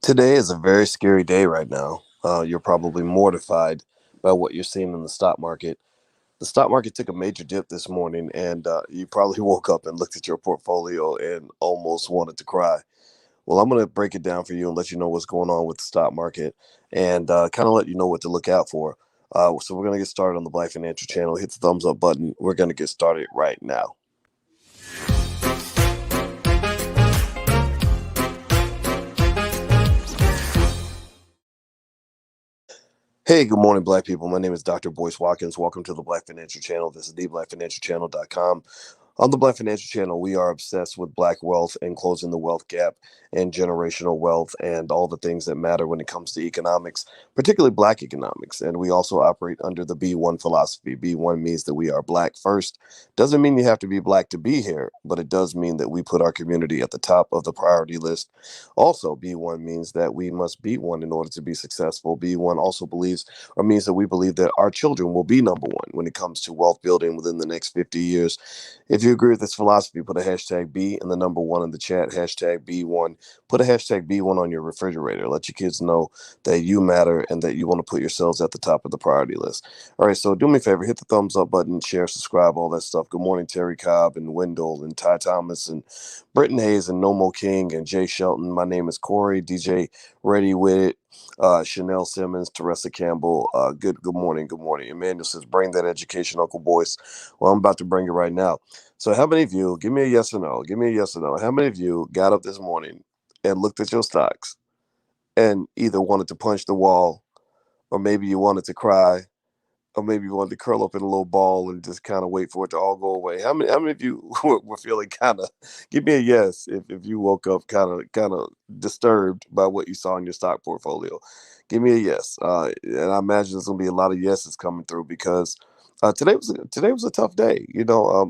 Today is a very scary day right now. You're probably mortified by what you're seeing in the stock market. The stock market took a major dip this morning, and you probably woke up and looked at your portfolio and almost wanted to cry. Well, I'm going to break it down for you and let you know what's going on with the stock market and kind of let you know what to look out for. So, we're going to get started on the Black Financial Channel. Hit the thumbs up button. We're going to get started right now. Hey, good morning, Black people. My name is Dr. Boyce Watkins. Welcome to the Black Financial Channel. This is theblackfinancialchannel.com. On the Black Financial Channel, we are obsessed with Black wealth and closing the wealth gap and generational wealth and all the things that matter when it comes to economics, particularly Black economics. And we also operate under the B1 philosophy. B1 means that we are Black first. Doesn't mean you have to be Black to be here, but it does mean that we put our community at the top of the priority list. Also, B1 means that we must be one in order to be successful. B1 also believes or means that we believe that our children will be number one when it comes to wealth building within the next 50 years. If you agree with this philosophy, put a hashtag B and the number one in the chat, hashtag B1. Put a hashtag B1 on your refrigerator. Let your kids know that you matter and that you want to put yourselves at the top of the priority list. All right, so do me a favor, hit the thumbs up button, share, subscribe, all that stuff. Good morning, Terry Cobb and Wendell and Ty Thomas and Britton Hayes and Nomo King and Jay Shelton. My name is Corey, DJ Ready With It. Chanel Simmons, Teresa Campbell. Good morning, good morning. Emmanuel says, "Bring that education, Uncle Boyce." Well, I'm about to bring it right now. So, how many of you? Give me a yes or no. Give me a yes or no. How many of you got up this morning and looked at your stocks and either wanted to punch the wall, or maybe you wanted to cry, or maybe you wanted to curl up in a little ball and just kind of wait for it to all go away? How many of you were feeling kind of? Give me a yes if you woke up kind of disturbed by what you saw in your stock portfolio. Give me a yes, and I imagine there's gonna be a lot of yeses coming through because today was a tough day.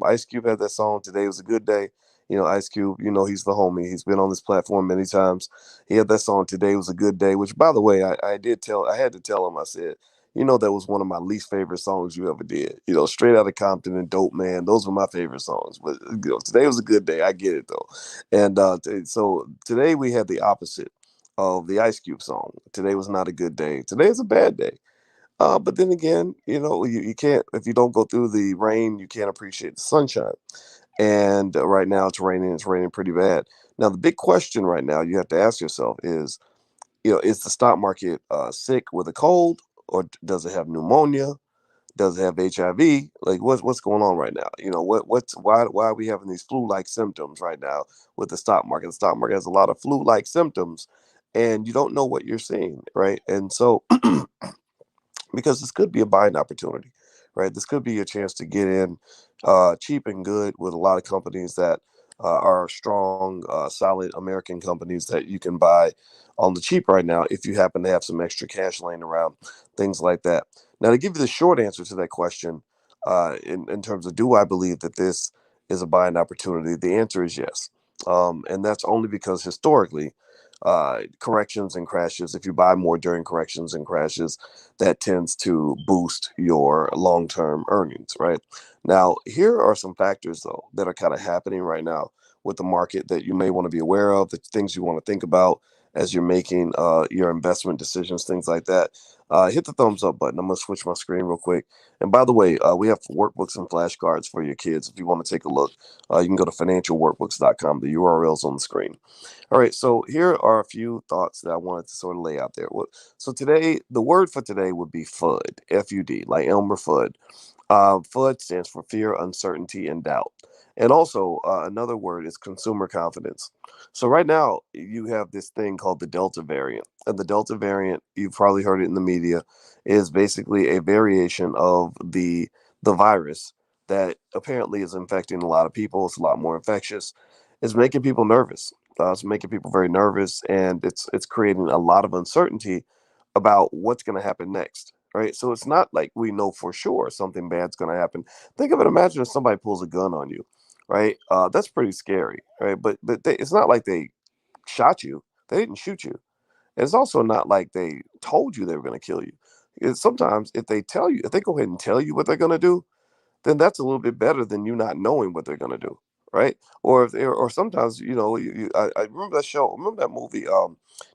Ice Cube had that song. Today was a good day. Ice Cube. He's the homie. He's been on this platform many times. He had that song. Today was a good day. Which, by the way, I had to tell him. I said, that was one of my least favorite songs you ever did. Straight Out of Compton and Dope Man. Those were my favorite songs. But today was a good day. I get it though. And so today we had the opposite of the Ice Cube song. Today was not a good day. Today is a bad day. But then again, you can't, if you don't go through the rain, you can't appreciate the sunshine. And right now it's raining. It's raining pretty bad. Now, the big question right now you have to ask yourself is the stock market sick with a cold, or does it have pneumonia? Does it have HIV? Like, what's going on right now? Why are we having these flu-like symptoms right now with the stock market? The stock market has a lot of flu-like symptoms, and you don't know what you're seeing, right? And so because this could be a buying opportunity, right? This could be a chance to get in cheap and good with a lot of companies that are strong, solid American companies that you can buy on the cheap right now if you happen to have some extra cash laying around, things like that. Now, to give you the short answer to that question, in terms of do I believe that this is a buying opportunity, the answer is yes. And that's only because historically, corrections and crashes, if you buy more during corrections and crashes, that tends to boost your long-term earnings, right? Now, here are some factors though that are kind of happening right now with the market that you may want to be aware of, the things you want to think about as you're making your investment decisions, things like that. Hit the thumbs up button. I'm gonna switch my screen real quick. And by the way, we have workbooks and flashcards for your kids. If you want to take a look, you can go to financialworkbooks.com. The URL's on the screen. All right, so here are a few thoughts that I wanted to sort of lay out there. So today, the word for today would be FUD, F-U-D, like Elmer Fudd. FUD stands for fear, uncertainty, and doubt. And also, another word is consumer confidence. So right now, you have this thing called the Delta variant. And the Delta variant, you've probably heard it in the media, is basically a variation of the virus that apparently is infecting a lot of people. It's a lot more infectious. It's making people nervous. It's making people very nervous, and it's creating a lot of uncertainty about what's going to happen next. Right, so it's not like we know for sure something bad's going to happen. Think of it. Imagine if somebody pulls a gun on you, right? That's pretty scary, right? But it's not like they shot you. They didn't shoot you. And it's also not like they told you they were going to kill you. Sometimes if they go ahead and tell you what they're going to do, then that's a little bit better than you not knowing what they're going to do, right? Or sometimes, I remember that show. Remember that movie,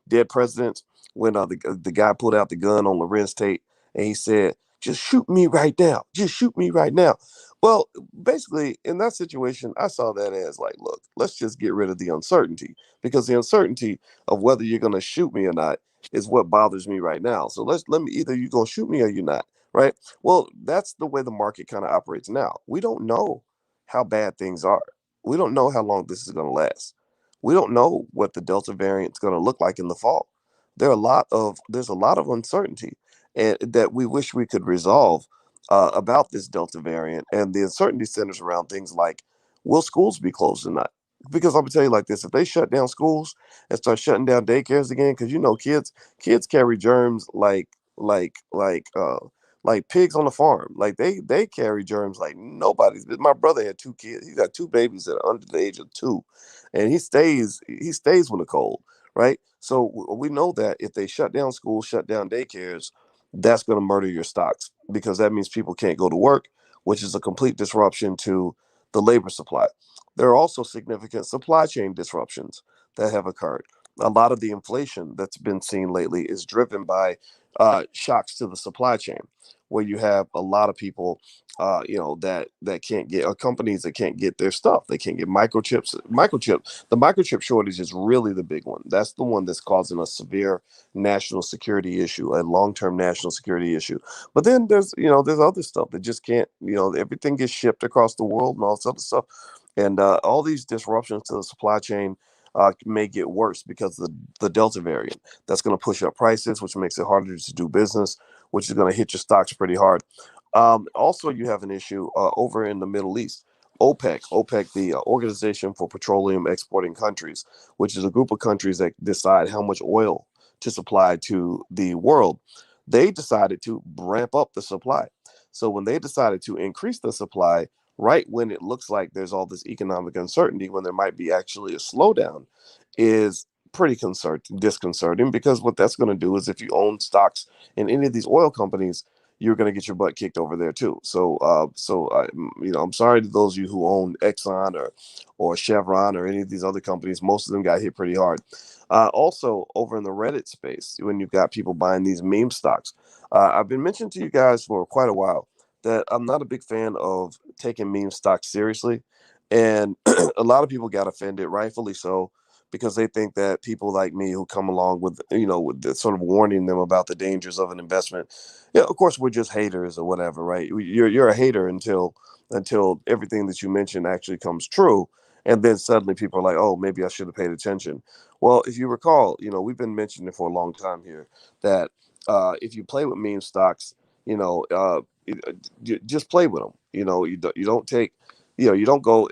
Dead Presidents, when the guy pulled out the gun on Lorenz Tate and he said, "Just shoot me right now. Just shoot me right now." Well, basically, in that situation, I saw that as like, look, let's just get rid of the uncertainty, because the uncertainty of whether you're going to shoot me or not is what bothers me right now. So let me, either you're going to shoot me or you're not, right? Well, that's the way the market kind of operates now. We don't know how bad things are. We don't know how long this is going to last. We don't know what the Delta variant is going to look like in the fall. There's a lot of uncertainty, and that we wish we could resolve about this Delta variant. And the uncertainty centers around things like, will schools be closed or not? Because I'm gonna tell you like this: if they shut down schools and start shutting down daycares again, because kids carry germs like pigs on the farm. Like they carry germs like nobody's. My brother had two kids. He got two babies that are under the age of 2, and he stays with a cold, right? So we know that if they shut down schools, shut down daycares, that's going to murder your stocks, because that means people can't go to work, which is a complete disruption to the labor supply. There are also significant supply chain disruptions that have occurred. A lot of the inflation that's been seen lately is driven by shocks to the supply chain, where you have a lot of people, that can't get, or companies that can't get their stuff. They can't get microchips. The microchip shortage is really the big one. That's the one that's causing a severe national security issue, a long-term national security issue. But then there's other stuff that just can't. Everything gets shipped across the world and all this other stuff, and all these disruptions to the supply chain may get worse because of the Delta variant. That's going to push up prices, which makes it harder to do business, which is going to hit your stocks pretty hard. Also, you have an issue over in the Middle East. OPEC, the Organization for Petroleum Exporting Countries, which is a group of countries that decide how much oil to supply to the world. They decided to ramp up the supply. So when they decided to increase the supply, right when it looks like there's all this economic uncertainty, when there might be actually a slowdown, is pretty disconcerting, because what that's going to do is, if you own stocks in any of these oil companies, you're going to get your butt kicked over there too. I'm sorry to those of you who own Exxon or Chevron or any of these other companies. Most of them got hit pretty hard. Also, over in the Reddit space, when you've got people buying these meme stocks, I've been mentioning to you guys for quite a while that I'm not a big fan of taking meme stocks seriously, and a lot of people got offended, rightfully so, because they think that people like me who come along with the sort of warning them about the dangers of an investment. Yeah, of course we're just haters or whatever, right? You're a hater until everything that you mentioned actually comes true, and then suddenly people are like, oh, maybe I should have paid attention. Well, if you recall, we've been mentioning it for a long time here that if you play with meme stocks, you know, uh, just play with them. You don't take, you don't go,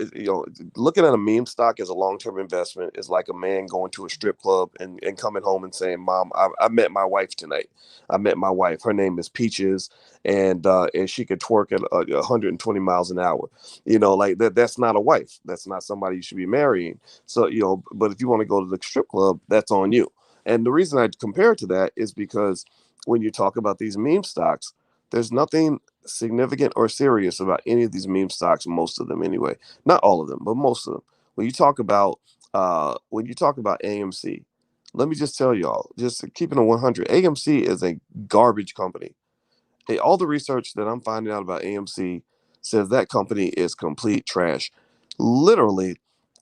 looking at a meme stock as a long term investment is like a man going to a strip club and coming home and saying, "Mom, I met my wife tonight. I met my wife. Her name is Peaches, and she could twerk at 120 miles an hour." Like that. That's not a wife. That's not somebody you should be marrying. So but if you want to go to the strip club, that's on you. And the reason I compare it to that is because when you talk about these meme stocks, there's nothing significant or serious about any of these meme stocks. Most of them, anyway. Not all of them, but most of them. When you talk about AMC, let me just tell y'all, just keeping it 100, AMC is a garbage company. Hey, all the research that I'm finding out about AMC says that company is complete trash. Literally,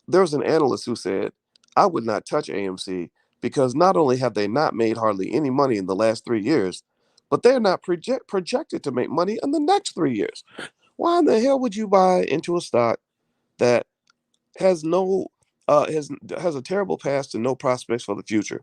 there was an analyst who said, I would not touch AMC because not only have they not made hardly any money in the last 3 years, but they're not projected to make money in the next 3 years. Why in the hell would you buy into a stock that has no has a terrible past and no prospects for the future?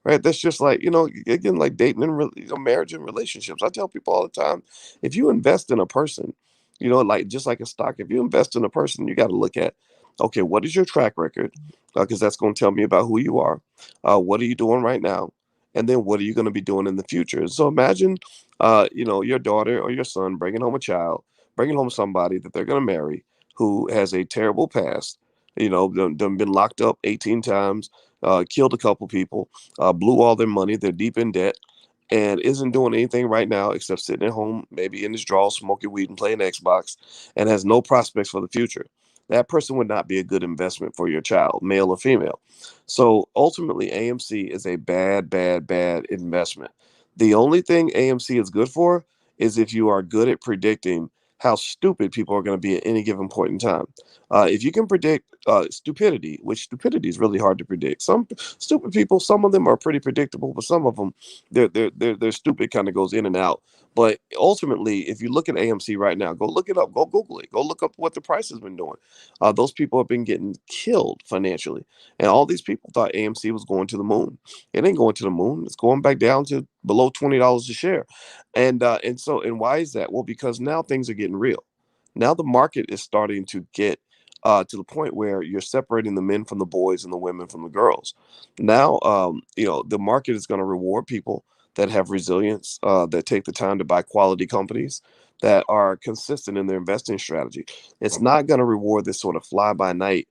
Right? That's just like, again, like dating and marriage and relationships. I tell people all the time, if you invest in a person, like just like a stock, if you invest in a person, you got to look at, okay, what is your track record? Because that's going to tell me about who you are. What are you doing right now? And then what are you going to be doing in the future? So imagine, your daughter or your son bringing home a child, bringing home somebody that they're going to marry who has a terrible past, done been locked up 18 times, killed a couple people, blew all their money. They're deep in debt and isn't doing anything right now except sitting at home, maybe in his drawers, smoking weed and playing Xbox, and has no prospects for the future. that person would not be a good investment for your child, male or female. So ultimately, AMC is a bad, bad, bad investment. The only thing AMC is good for is if you are good at predicting how stupid people are going to be at any given point in time. If you can predict stupidity, which stupidity is really hard to predict. Some stupid people, some of them are pretty predictable, but some of them, their stupid kind of goes in and out. But ultimately, if you look at AMC right now, go look it up, go Google it, go look up what the price has been doing. Those people have been getting killed financially, and all these people thought AMC was going to the moon. It ain't going to the moon. It's going back down to below $20 a share, and why is that? Well, because now things are getting real. Now the market is starting to get to the point where you're separating the men from the boys and the women from the girls. Now, the market is going to reward people that have resilience, that take the time to buy quality companies, that are consistent in their investing strategy. It's not going to reward this sort of fly by night,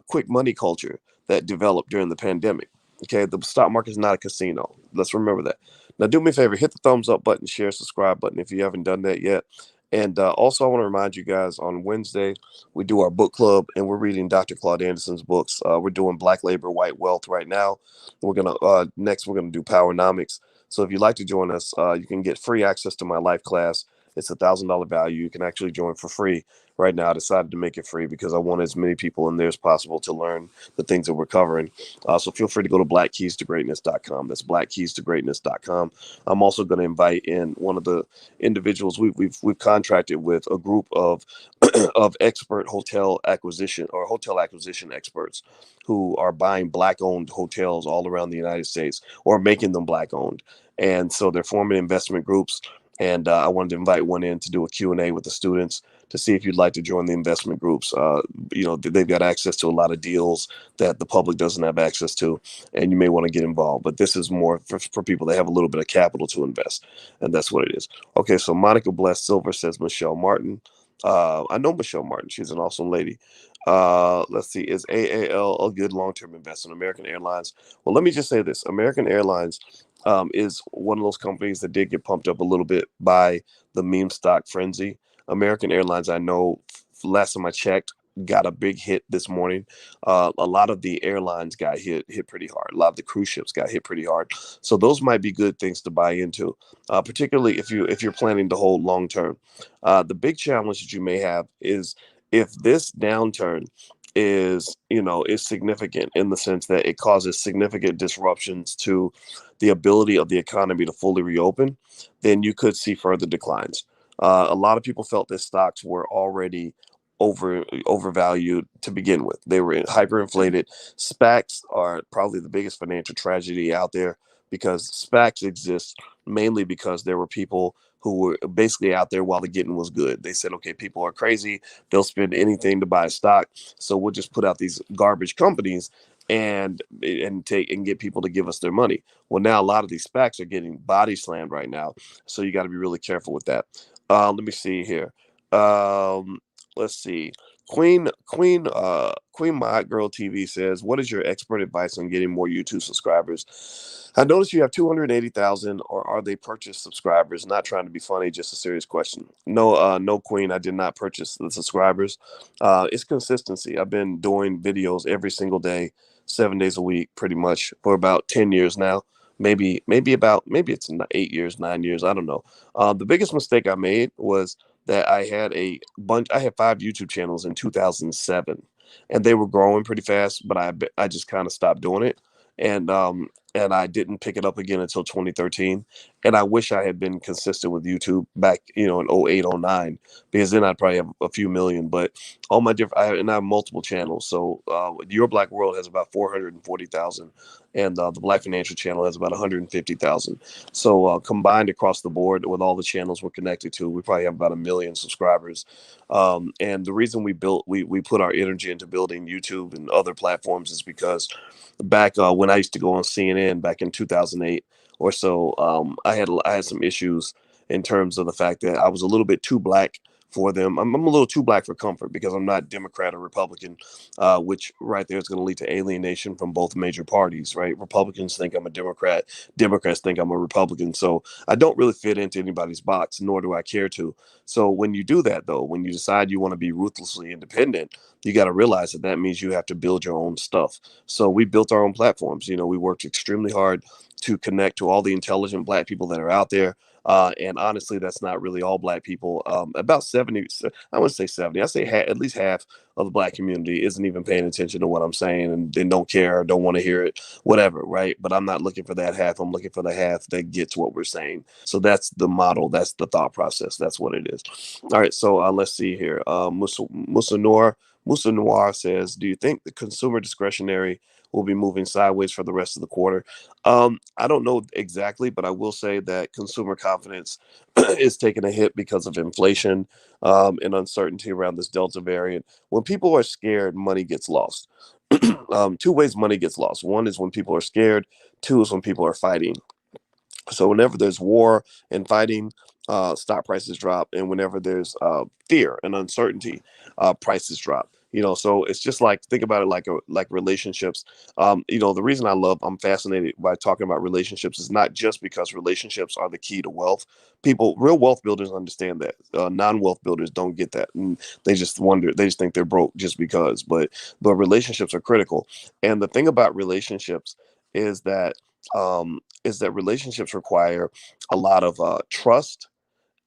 quick money culture that developed during the pandemic. Okay, the stock market is not a casino. Let's remember that. Now, do me a favor, hit the thumbs up button, share, subscribe button if you haven't done that yet. And also, I want to remind you guys on Wednesday, we do our book club and we're reading Dr. Claude Anderson's books. We're doing Black Labor, White Wealth right now. We're gonna do Powernomics. So if you'd like to join us, you can get free access to my life class. It's $1,000 value. You can actually join for free. Right now, I decided to make it free because I want as many people in there as possible to learn the things that we're covering. So feel free to go to blackkeystogreatness.com. That's blackkeystogreatness.com. I'm also going to invite in one of the individuals we've contracted with, a group of of expert hotel acquisition experts who are buying black owned hotels all around the United States or making them black owned. And so they're forming investment groups. And I wanted to invite one in to do a Q&A with the students to see if you'd like to join the investment groups. They've got access to a lot of deals that the public doesn't have access to, and you may want to get involved. But this is more for people that have a little bit of capital to invest, and that's what it is. Okay, so Monica Bless Silver says Michelle Martin. I know Michelle Martin. She's an awesome lady. Let's see. Is AAL a good long-term investment? American Airlines. Well, let me just say this. American Airlines is one of those companies that did get pumped up a little bit by the meme stock frenzy. American Airlines, I know, last time I checked, got a big hit this morning. A lot of the airlines got hit pretty hard. A lot of the cruise ships got hit pretty hard. So those might be good things to buy into, particularly if you're planning to hold long term. The big challenge that you may have is if this downturn is significant in the sense that it causes significant disruptions to the ability of the economy to fully reopen, then you could see further declines. A lot of people felt that stocks were already overvalued to begin with. They were hyperinflated. SPACs are probably the biggest financial tragedy out there because SPACs exist mainly because there were people who were basically out there while the getting was good. They said, okay, people are crazy. They'll spend anything to buy a stock. So we'll just put out these garbage companies and get people to give us their money. Well, now a lot of these SPACs are getting body slammed right now. So you got to be really careful with that. Let me see here. Um, let's see. Queen My Girl TV says, "What is your expert advice on getting more YouTube subscribers? I noticed you have 280,000, or are they purchased subscribers? Not trying to be funny, just a serious question." No, no, Queen, I did not purchase the subscribers. It's consistency. I've been doing videos every single day, 7 days a week, pretty much for about 10 years now. Maybe it's 8 years, 9 years. I don't know. The biggest mistake I made was that I had 5 YouTube channels in 2007, and they were growing pretty fast, but I just kind of stopped doing it, and I didn't pick it up again until 2013. And I wish I had been consistent with YouTube back, in 08, 09, because then I'd probably have a few million. But all my and I have multiple channels. So Your Black World has about 440,000, and the Black Financial Channel has about 150,000. So combined across the board with all the channels we're connected to, we probably have about 1 million subscribers. And the reason we put our energy into building YouTube and other platforms is because back when I used to go on CNN back in 2008 or so, I had some issues in terms of the fact that I was a little bit too black for them. I'm a little too black for comfort because I'm not Democrat or Republican, which right there is going to lead to alienation from both major parties, right? Republicans think I'm a Democrat, Democrats think I'm a Republican. So I don't really fit into anybody's box, nor do I care to. So when you do that, though, when you decide you want to be ruthlessly independent, you got to realize that that means you have to build your own stuff. So we built our own platforms. We worked extremely hard to connect to all the intelligent black people that are out there. And honestly, that's not really all black people. About 70, I wouldn't say 70, I say at least half of the black community isn't even paying attention to what I'm saying and don't care, don't want to hear it, whatever, right? But I'm not looking for that half. I'm looking for the half that gets what we're saying. So that's the model. That's the thought process. That's what it is. All right. So let's see here. Musa Noir says, do you think the consumer discretionary will be moving sideways for the rest of the quarter? I don't know exactly, but I will say that consumer confidence is taking a hit because of inflation and uncertainty around this Delta variant. When people are scared, money gets lost. Two ways money gets lost. One is when people are scared. Two is when people are fighting. So whenever there's war and fighting, stock prices drop, and whenever there's fear and uncertainty, prices drop. So it's just like, think about it like relationships. The reason I'm fascinated by talking about relationships is not just because relationships are the key to wealth. Real wealth builders understand that. Non-wealth builders don't get that, and they just wonder. They just think they're broke just because. But relationships are critical, and the thing about relationships is that relationships require a lot of trust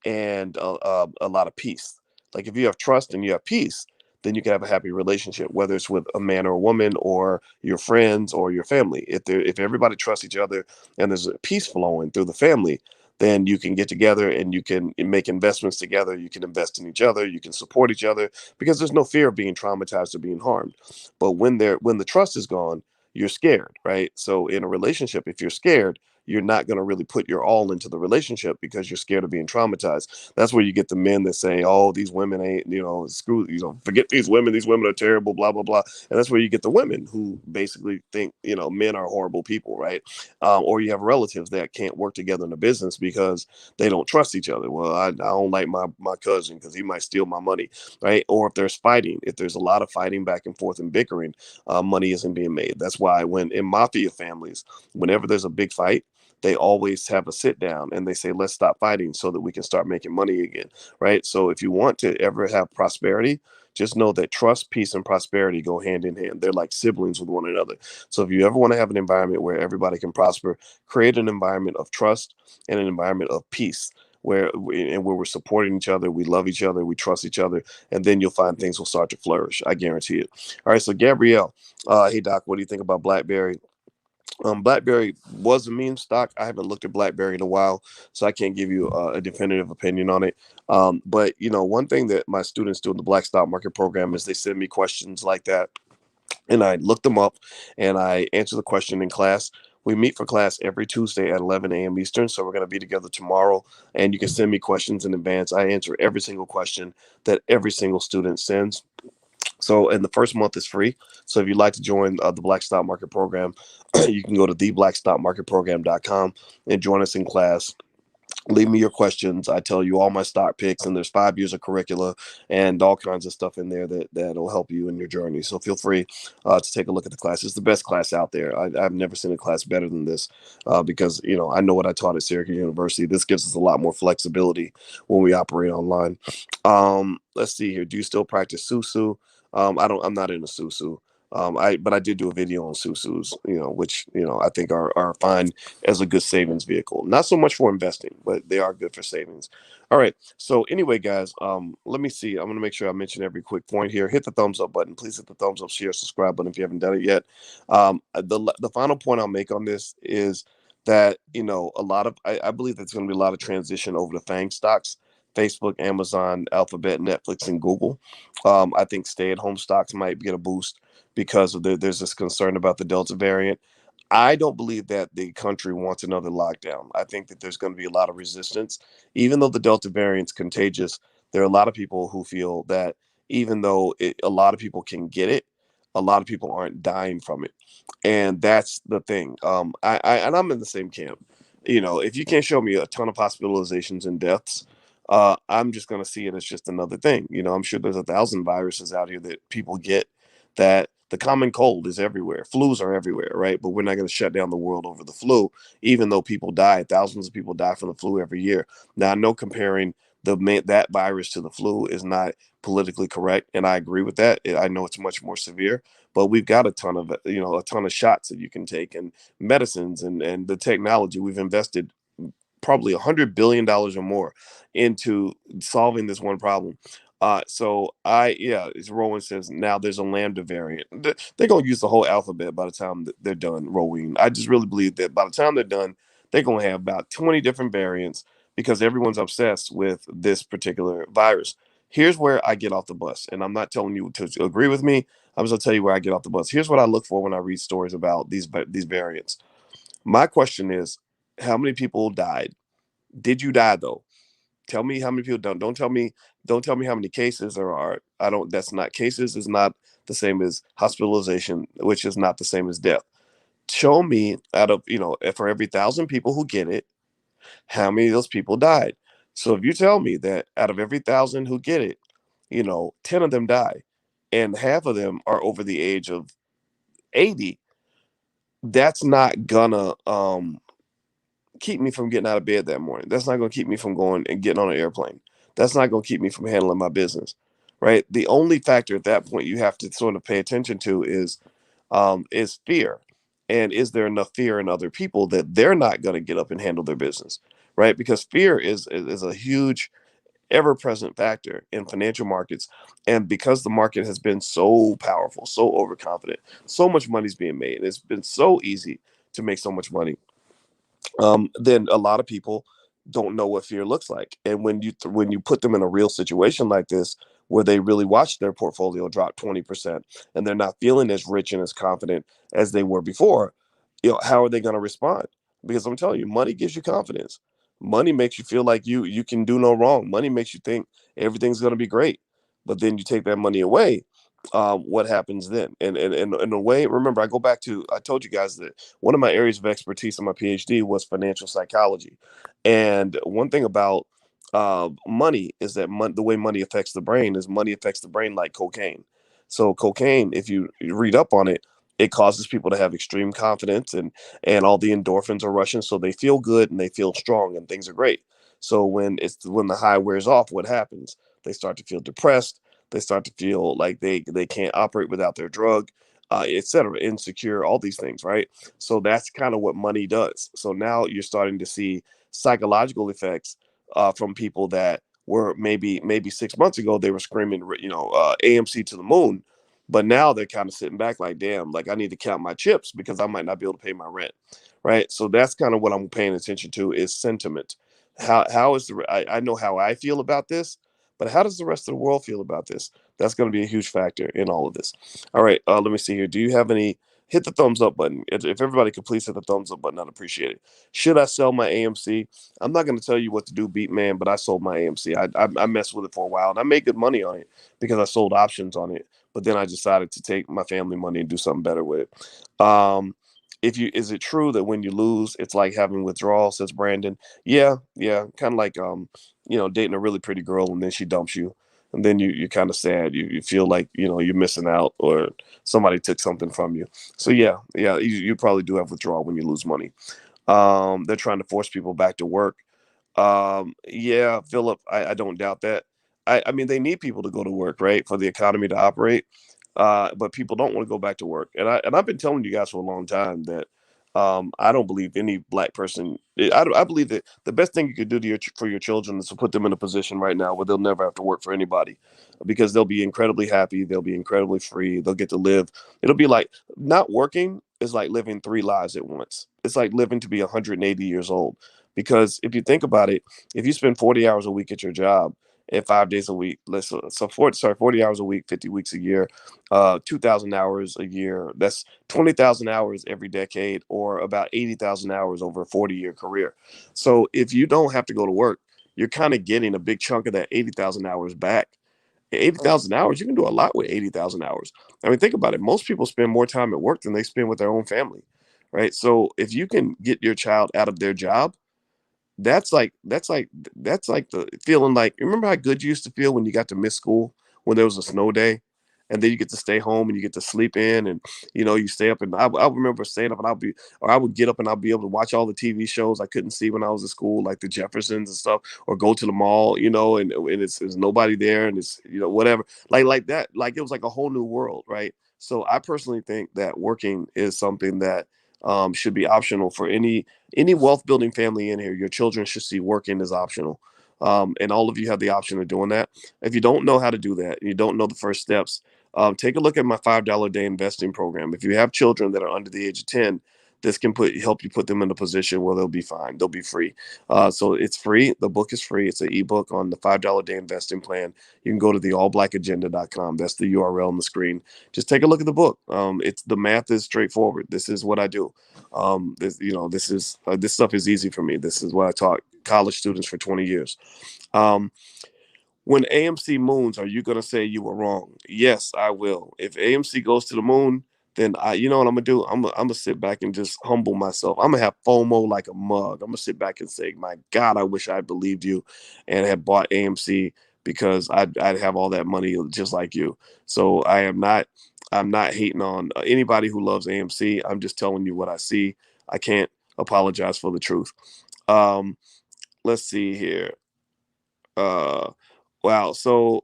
and a lot of peace. Like if you have trust and you have peace, then you can have a happy relationship, whether it's with a man or a woman or your friends or your family. If everybody trusts each other and there's a peace flowing through the family, then you can get together and you can make investments together. You can invest in each other. You can support each other because there's no fear of being traumatized or being harmed. But when the trust is gone, you're scared, right? So in a relationship, if you're scared, you're not going to really put your all into the relationship because you're scared of being traumatized. That's where you get the men that say, "Oh, these women ain't, screw, forget these women. These women are terrible, blah blah blah." And that's where you get the women who basically think, men are horrible people, right? Or you have relatives that can't work together in a business because they don't trust each other. Well, I don't like my cousin because he might steal my money, right? Or if there's fighting, if there's a lot of fighting back and forth and bickering, money isn't being made. That's why when in mafia families, whenever there's a big fight, they always have a sit down and they say, let's stop fighting so that we can start making money again, right? So if you want to ever have prosperity, just know that trust, peace, and prosperity go hand in hand. They're like siblings with one another. So if you ever want to have an environment where everybody can prosper, create an environment of trust and an environment of peace where we're supporting each other, we love each other, we trust each other, and then you'll find things will start to flourish. I guarantee it. All right, so Gabrielle, hey Doc, what do you think about BlackBerry? BlackBerry was a meme stock. I haven't looked at BlackBerry in a while, so I can't give you a definitive opinion on it. But one thing that my students do in the Black Stock Market program is they send me questions like that, and I look them up and I answer the question in class. We meet for class every Tuesday at 11 a.m. Eastern, so we're going to be together tomorrow. And you can send me questions in advance. I answer every single question that every single student sends. So, and the first month is free. So, if you'd like to join the Black Stock Market Program, you can go to theblackstockmarketprogram.com and join us in class. Leave me your questions. I tell you all my stock picks, and there's 5 years of curricula and all kinds of stuff in there that'll help you in your journey. So feel free to take a look at the class. It's the best class out there. I've never seen a class better than this because I know what I taught at Syracuse University. This gives us a lot more flexibility when we operate online. Let's see here. Do you still practice susu? I don't. I'm not into susu. But I did do a video on susus, which I think are fine as a good savings vehicle. Not so much for investing, but they are good for savings. All right. So anyway, guys, let me see. I'm gonna make sure I mention every quick point here. Hit the thumbs up button. Please hit the thumbs up, share, subscribe button if you haven't done it yet. The final point I'll make on this is that I believe there's going to be a lot of transition over to FANG stocks. Facebook, Amazon, Alphabet, Netflix, and Google. I think stay-at-home stocks might get a boost because there's this concern about the Delta variant. I don't believe that the country wants another lockdown. I think that there's going to be a lot of resistance. Even though the Delta variant's contagious, there are a lot of people who feel that even though a lot of people can get it, a lot of people aren't dying from it. And that's the thing. And I'm in the same camp. If you can't show me a ton of hospitalizations and deaths, I'm just going to see it as just another thing. I'm sure there's 1,000 viruses out here that people get. That the common cold is everywhere. Flus are everywhere, right? But we're not going to shut down the world over the flu, even though people die. Thousands of people die from the flu every year. Now, I know comparing that virus to the flu is not politically correct, and I agree with that. I know it's much more severe, but we've got a ton of shots that you can take, and medicines, and the technology. We've invested probably $100 billion or more into solving this one problem. As Rowan says, now there's a lambda variant. They're gonna use the whole alphabet by the time that they're done. Rowing, I just really believe that by the time they're done, they're gonna have about 20 different variants because everyone's obsessed with this particular virus. Here's where I get off the bus, and I'm not telling you to agree with me. I'm just gonna tell you where I get off the bus. Here's what I look for when I read stories about these variants. My question is, how many people died? Did you die though? Tell me how many people don't. Don't tell me how many cases there are. I don't. That's not cases is not the same as hospitalization, which is not the same as death. Show me out of for every 1,000 people who get it, how many of those people died. So if you tell me that out of every 1,000 who get it, 10 of them die, and half of them are over the age of 80, that's not gonna keep me from getting out of bed that morning. That's not going to keep me from going and getting on an airplane. That's not going to keep me from handling my business, right? The only factor at that point you have to sort of pay attention to is fear, and is there enough fear in other people that they're not going to get up and handle their business, right? Because fear is a huge, ever-present factor in financial markets, and because the market has been so powerful, so overconfident, so much money's being made. It's been so easy to make so much money, then a lot of people don't know what fear looks like. And when you put them in a real situation like this, where they really watch their portfolio drop 20%, and they're not feeling as rich and as confident as they were before, how are they going to respond? Because I'm telling you, money gives you confidence. Money makes you feel like you can do no wrong. Money makes you think everything's going to be great. But then you take that money away, what happens then? And in a way, remember, I told you guys that one of my areas of expertise in my PhD was financial psychology. And one thing about money is that the way money affects the brain is money affects the brain like cocaine. So cocaine, if you read up on it, it causes people to have extreme confidence, and all the endorphins are rushing, so they feel good and they feel strong and things are great. So when the high wears off, what happens? They start to feel depressed. They start to feel like they can't operate without their drug, etc., insecure, all these things, right? So that's kind of what money does. So now you're starting to see psychological effects from people that were maybe 6 months ago they were screaming, AMC to the moon, but now they're kind of sitting back like, damn, like I need to count my chips because I might not be able to pay my rent, right? So that's kind of what I'm paying attention to is sentiment. How is I know how I feel about this, but how does the rest of the world feel about this? That's going to be a huge factor in all of this. All right, let me see here. Do you have any? Hit the thumbs up button. If everybody could please hit the thumbs up button, I'd appreciate it. Should I sell my AMC? I'm not going to tell you what to do, Beat Man, but I sold my AMC. I messed with it for a while, and I made good money on it because I sold options on it. But then I decided to take my family money and do something better with it. Is it true that when you lose, it's like having withdrawal? Says Brandon. Yeah, kind of like dating a really pretty girl and then she dumps you, and then you're kind of sad. You feel like you're missing out or somebody took something from you. So yeah, you probably do have withdrawal when you lose money. They're trying to force people back to work. Yeah, Philip, I don't doubt that. I mean, they need people to go to work, right, for the economy to operate. But people don't want to go back to work, and I've been telling you guys for a long time that I don't believe any black person. I believe that the best thing you could do for your children is to put them in a position right now where they'll never have to work for anybody, because they'll be incredibly happy. They'll be incredibly free. They'll get to live. It'll be like not working is like living three lives at once. It's like living to be 180 years old. Because if you think about it, if you spend 40 hours a week at your job and 5 days a week, 40 hours a week, 50 weeks a year, 2,000 hours a year, that's 20,000 hours every decade, or about 80,000 hours over a 40-year career. So if you don't have to go to work, you're kind of getting a big chunk of that 80,000 hours back. 80,000 hours, you can do a lot with 80,000 hours. I mean, think about it. Most people spend more time at work than they spend with their own family, right? So if you can get your child out of their job, That's like the feeling, like, remember how good you used to feel when you got to miss school when there was a snow day, and then you get to stay home and you get to sleep in, and you stay up, and I remember staying up, and I would get up and I'll be able to watch all the TV shows I couldn't see when I was in school, like the Jeffersons and stuff, or go to the mall, and it's nobody there, and it's whatever, like that, like it was like a whole new world, right? So I personally think that working is something that should be optional for any wealth building family in here. Your children should see working as optional. And all of you have the option of doing that. If you don't know how to do that, and you don't know the first steps, take a look at my $5 a day investing program. If you have children that are under the age of 10, this can help you put them in a position where they'll be fine. They'll be free. So it's free. The book is free. It's an ebook on the $5 a day investing plan. You can go to the allblackagenda.com. That's the URL on the screen. Just take a look at the book. It's the math is straightforward. This is what I do. This stuff is easy for me. This is what I taught college students for 20 years. Um, when AMC moons, are you going to say you were wrong? Yes, I will. If AMC goes to the moon, then you know what I'm gonna do? I'm gonna sit back and just humble myself. I'm gonna have FOMO like a mug. I'm gonna sit back and say, my God, I wish I believed you and had bought AMC, because I'd have all that money just like you. So I'm not hating on anybody who loves AMC. I'm just telling you what I see. I can't apologize for the truth. Um, let's see here. Uh, wow. So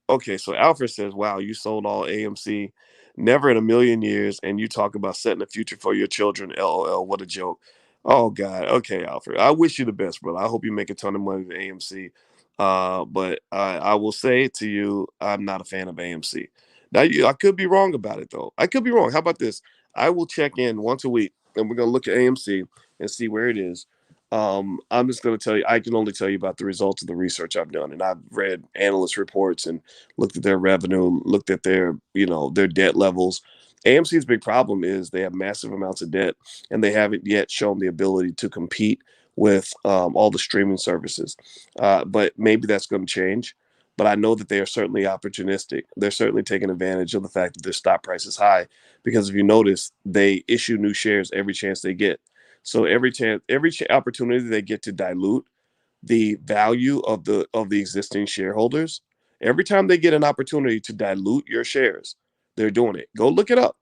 okay, so Alfred says, "Wow, you sold all AMC, never in a million years, and you talk about setting a future for your children." LOL, what a joke. Oh God. Okay, Alfred. I wish you the best, brother. I hope you make a ton of money with AMC. But I will say to you, I'm not a fan of AMC. Now, I could be wrong about it though. I could be wrong. How about this? I will check in once a week, and we're gonna look at AMC and see where it is. I'm just going to tell you, I can only tell you about the results of the research I've done. And I've read analyst reports and looked at their revenue, looked at their debt levels. AMC's big problem is they have massive amounts of debt, and they haven't yet shown the ability to compete with all the streaming services. But maybe that's going to change. But I know that they are certainly opportunistic. They're certainly taking advantage of the fact that their stock price is high, because if you notice, they issue new shares every chance they get. So every opportunity they get to dilute the value of the existing shareholders, every time they get an opportunity to dilute your shares, they're doing it. Go look it up.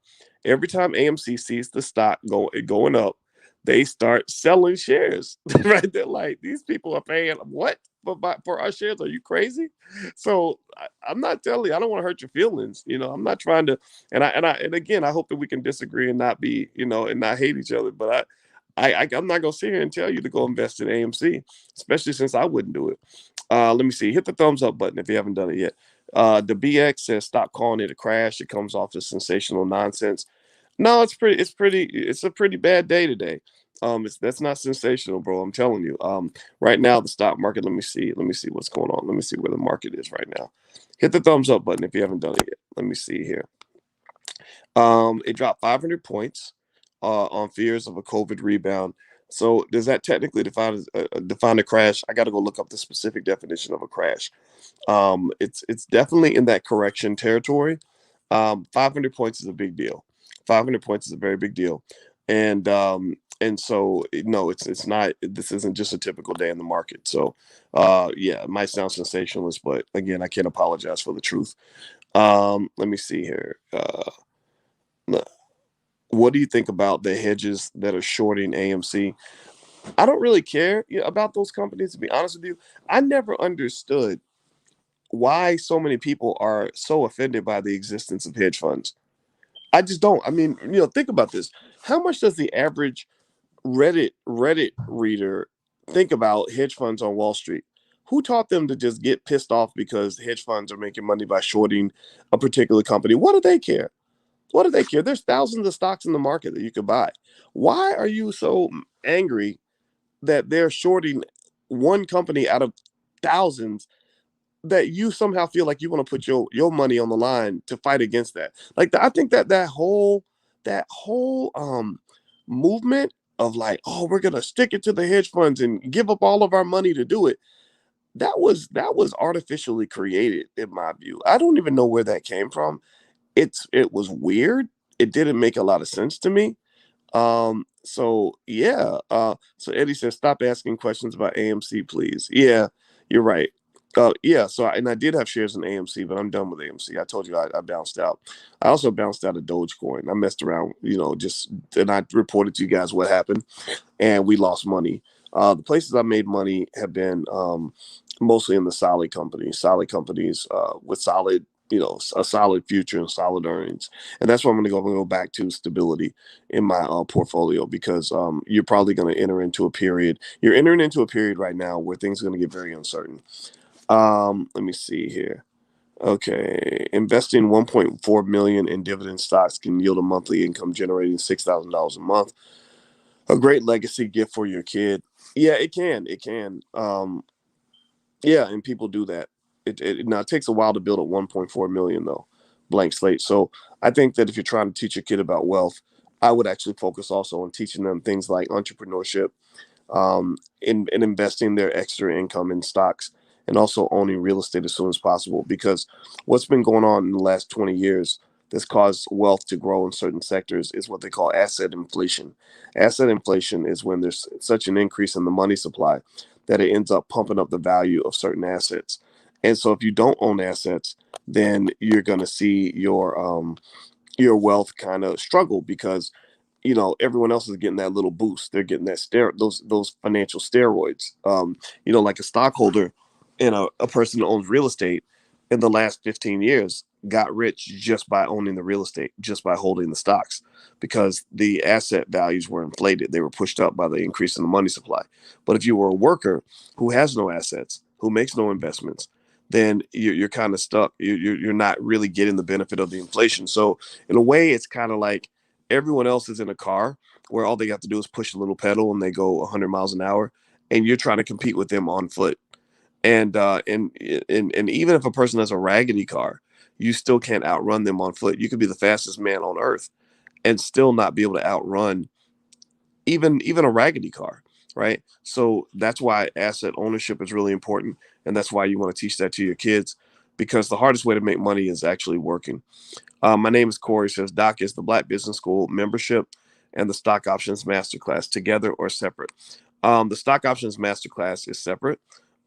Every time AMC sees the stock going up, they start selling shares. Right? They're like, these people are paying what for our shares? Are you crazy? So I'm not telling you. I don't want to hurt your feelings. I'm not trying to. And again, I hope that we can disagree and not be and not hate each other. But I'm not gonna sit here and tell you to go invest in AMC, especially since I wouldn't do it. Let me see. Hit the thumbs up button if you haven't done it yet. The BX says stop calling it a crash. It comes off as sensational nonsense. No, it's a pretty bad day today. That's not sensational, bro. I'm telling you. Right now the stock market. Let me see what's going on. Let me see where the market is right now. Hit the thumbs up button if you haven't done it yet. Let me see here. It dropped 500 points on fears of a COVID rebound. So does that technically define a crash? I got to go look up the specific definition of a crash. It's definitely in that correction territory. 500 points is a big deal. 500 points is a very big deal, and so no, it's not. This isn't just a typical day in the market. So, yeah, it might sound sensationalist, but again, I can't apologize for the truth. Let me see here. What do you think about the hedges that are shorting AMC? I don't really care about those companies, to be honest with you. I never understood why so many people are so offended by the existence of hedge funds. I just don't. I mean, think about this. How much does the average Reddit reader think about hedge funds on Wall Street? Who taught them to just get pissed off because hedge funds are making money by shorting a particular company? What do they care? What do they care? There's thousands of stocks in the market that you could buy. Why are you so angry that they're shorting one company out of thousands, that you somehow feel like you want to put your money on the line to fight against that? Like, I think that whole movement of like, oh, we're gonna stick it to the hedge funds and give up all of our money to do it. That was artificially created, in my view. I don't even know where that came from. It was weird. It didn't make a lot of sense to me. So yeah, so Eddie says, stop asking questions about AMC, please. Yeah, you're right. Yeah, and I did have shares in AMC, but I'm done with AMC. I told you I bounced out. I also bounced out of Dogecoin. I messed around, and I reported to you guys what happened, and we lost money. The places I made money have been mostly in the solid companies with solid, a solid future and solid earnings. And that's where I'm going to go back to stability in my portfolio, because you're probably going to enter into a period. You're entering into a period right now where things are going to get very uncertain. Let me see here. Okay, investing 1.4 million in dividend stocks can yield a monthly income generating $6,000 a month. A great legacy gift for your kid. Yeah, it can. It can. Yeah, and people do that. Now it takes a while to build a 1.4 million though, blank slate. So I think that if you're trying to teach your kid about wealth, I would actually focus also on teaching them things like entrepreneurship, in investing their extra income in stocks, and also owning real estate as soon as possible. Because what's been going on in the last 20 years that's caused wealth to grow in certain sectors is what they call asset inflation. Asset inflation is when there's such an increase in the money supply that it ends up pumping up the value of certain assets. And so if you don't own assets, then you're going to see your wealth kind of struggle, because everyone else is getting that little boost. They're getting that those financial steroids. Like a stockholder and a person that owns real estate in the last 15 years got rich just by owning the real estate, just by holding the stocks, because the asset values were inflated. They were pushed up by the increase in the money supply. But if you were a worker who has no assets, who makes no investments, then you're kind of stuck. You're not really getting the benefit of the inflation. So in a way, it's kind of like everyone else is in a car where all they have to do is push a little pedal and they go 100 miles an hour, and you're trying to compete with them on foot. And even if a person has a raggedy car, you still can't outrun them on foot. You could be the fastest man on earth and still not be able to outrun even a raggedy car, right? So that's why asset ownership is really important, and that's why you want to teach that to your kids, because the hardest way to make money is actually working. My name is Corey. Says Doc, is the Black Business School membership and the Stock Options Masterclass together or separate? The Stock Options Masterclass is separate,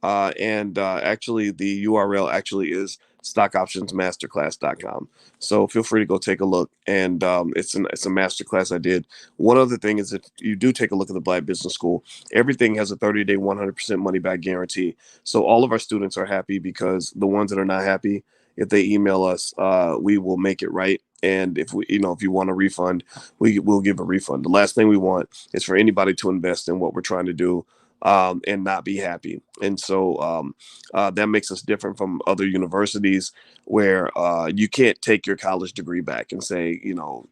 and actually the URL actually is stockoptionsmasterclass.com. So feel free to go take a look. And it's a masterclass I did. One other thing is, if you do take a look at the Black Business School, everything has a 30-day 100% money back guarantee. So all of our students are happy, because the ones that are not happy, if they email us, we will make it right. And if you want a refund, will give a refund. The last thing we want is for anybody to invest in what we're trying to do, and not be happy. And so that makes us different from other universities where you can't take your college degree back and say,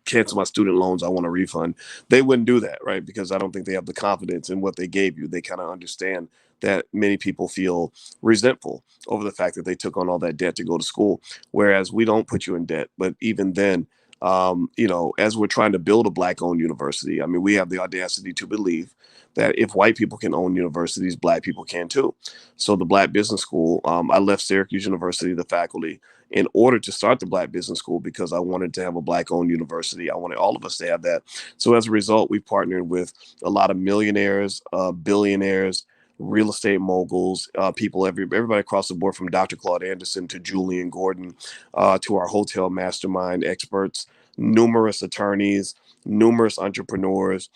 cancel my student loans, I want a refund. They wouldn't do that, right? Because I don't think they have the confidence in what they gave you. They kind of understand that many people feel resentful over the fact that they took on all that debt to go to school, whereas we don't put you in debt. But even then, as we're trying to build a Black-owned university, I mean, we have the audacity to believe that if white people can own universities, Black people can too. So the Black Business School, I left Syracuse University, the faculty, in order to start the Black Business School, because I wanted to have a Black-owned university. I wanted all of us to have that. So as a result, we partnered with a lot of millionaires, billionaires, real estate moguls, everybody across the board, from Dr. Claude Anderson to Julian Gordon, to our hotel mastermind experts, numerous attorneys, numerous entrepreneurs,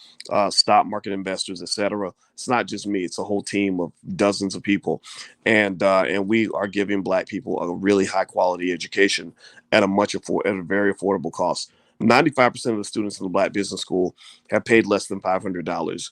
stock market investors, etc. It's not just me; it's a whole team of dozens of people, and we are giving Black people a really high quality education at at a very affordable cost. 95% of the students in the Black Business School have paid less than $500,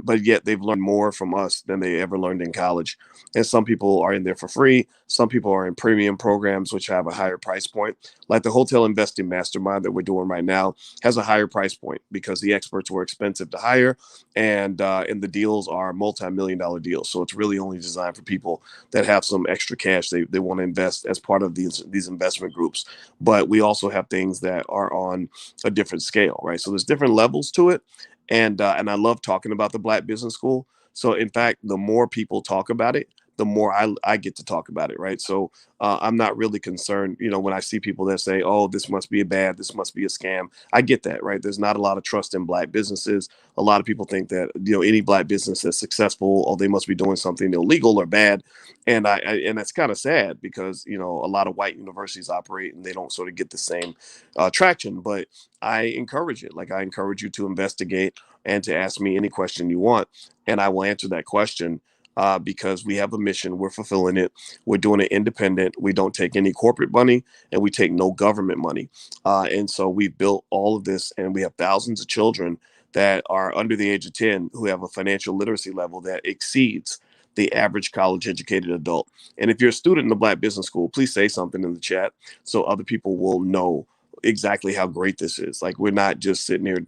but yet they've learned more from us than they ever learned in college. And some people are in there for free. Some people are in premium programs, which have a higher price point. Like the hotel investing mastermind that we're doing right now has a higher price point because the experts were expensive to hire, and the deals are multi-million-dollar deals. So it's really only designed for people that have some extra cash they want to invest as part of these investment groups. But we also have things that are on a different scale, right? So there's different levels to it, and I love talking about the Black Business School. So in fact, the more people talk about it, the more I get to talk about it, right? So I'm not really concerned, when I see people that say, oh, this must be a bad, this must be a scam. I get that, right? There's not a lot of trust in Black businesses. A lot of people think that, any Black business that's successful, or they must be doing something illegal or bad. And and that's kind of sad because, a lot of white universities operate and they don't sort of get the same traction. But I encourage it. Like, I encourage you to investigate and to ask me any question you want, and I will answer that question, because we have a mission. We're fulfilling it. We're doing it independent. We don't take any corporate money, and we take no government money. And so we've built all of this, and we have thousands of children that are under the age of 10 who have a financial literacy level that exceeds the average college educated adult. And if you're a student in the Black Business School, please say something in the chat so other people will know exactly how great this is. Like, we're not just sitting here,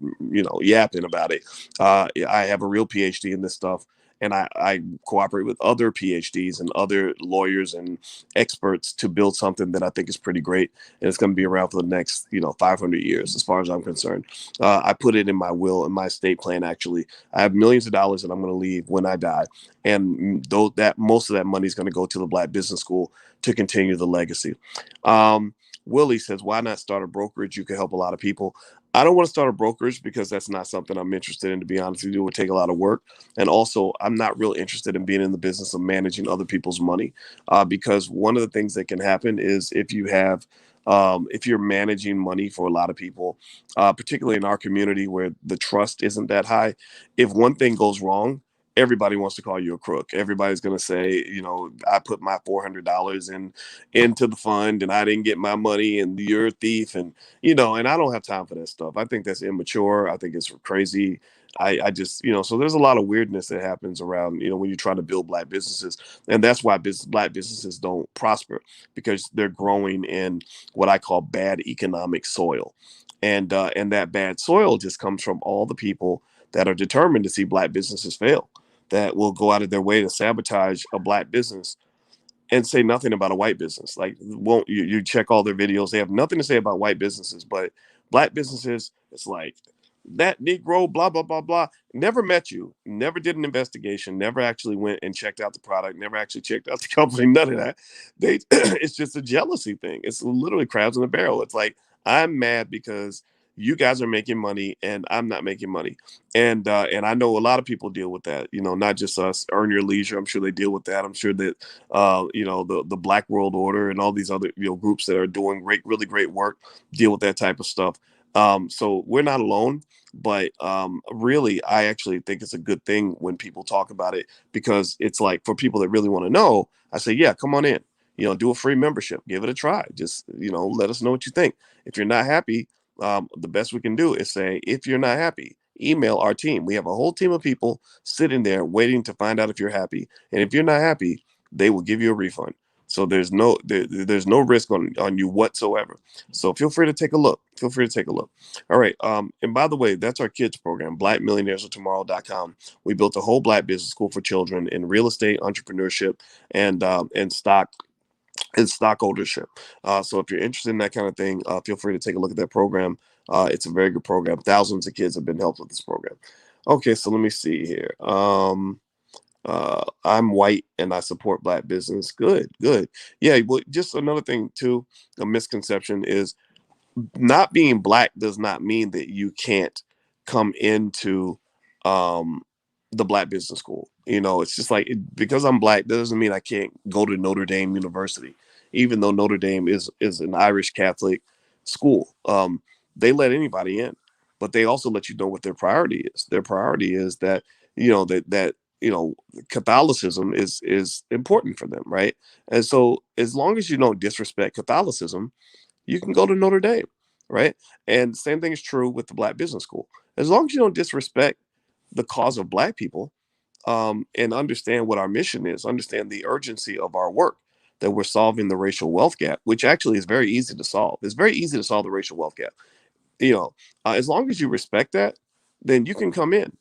yapping about it. I have a real PhD in this stuff, and I cooperate with other PhDs and other lawyers and experts to build something that I think is pretty great, and it's going to be around for the next 500 years, as far as I'm concerned. I put it in my will, in my estate plan. Actually, I have millions of dollars that I'm going to leave when I die, and though that most of that money is going to go to the Black Business School to continue the legacy. Willie says, why not start a brokerage? You can help a lot of people. I don't want to start a brokerage because that's not something I'm interested in, to be honest with you. It would take a lot of work. And also, I'm not real interested in being in the business of managing other people's money, because one of the things that can happen is if you're managing money for a lot of people, particularly in our community where the trust isn't that high, if one thing goes wrong, everybody wants to call you a crook. Everybody's going to say, I put my $400 into the fund and I didn't get my money and you're a thief. And, and I don't have time for that stuff. I think that's immature. I think it's crazy. I just, so there's a lot of weirdness that happens around, when you try to build Black businesses. And that's why Black businesses don't prosper, because they're growing in what I call bad economic soil. And that bad soil just comes from all the people that are determined to see Black businesses fail, that will go out of their way to sabotage a Black business and say nothing about a white business. Like, won't you check all their videos? They have nothing to say about white businesses, but Black businesses, it's like, that Negro, blah, blah, blah, blah, never met you, never did an investigation, never actually went and checked out the product, never actually checked out the company, none of that. It's just a jealousy thing. It's literally crabs in a barrel. It's like, I'm mad because you guys are making money and I'm not making money. And I know a lot of people deal with that, not just us. Earn Your Leisure, I'm sure they deal with that. I'm sure that the Black World Order and all these other groups that are doing really great work deal with that type of stuff. So we're not alone, but really, I actually think it's a good thing when people talk about it, because it's like, for people that really want to know, I say, yeah, come on in, do a free membership, give it a try. Just, let us know what you think. If you're not happy, the best we can do is say, if you're not happy, email our team. We have a whole team of people sitting there waiting to find out if you're happy. And if you're not happy, they will give you a refund. So there's no risk on you whatsoever. So feel free to take a look. Feel free to take a look. All right. And by the way, that's our kids program, blackmillionairesoftomorrow.com. We built a whole Black business school for children in real estate, entrepreneurship, and stock ownership. So if you're interested in that kind of thing, feel free to take a look at that program. It's a very good program. Thousands of kids have been helped with this program. Okay, so let me see here. I'm white and I support Black business. Good, good. Yeah, well, just another thing too, a misconception is, not being Black does not mean that you can't come into um the Black business school. It's just like, because I'm Black, that doesn't mean I can't go to Notre Dame University, even though Notre Dame is an Irish Catholic school. They let anybody in, but they also let you know what their priority is. Their priority is that, that Catholicism is important for them, right? And so, as long as you don't disrespect Catholicism, you can go to Notre Dame, right? And the same thing is true with the Black business school. As long as you don't disrespect the cause of Black people, and understand what our mission is, understand the urgency of our work, that we're solving the racial wealth gap, which actually is very easy to solve. It's very easy to solve the racial wealth gap. you know, as long as you respect that, then you can come in.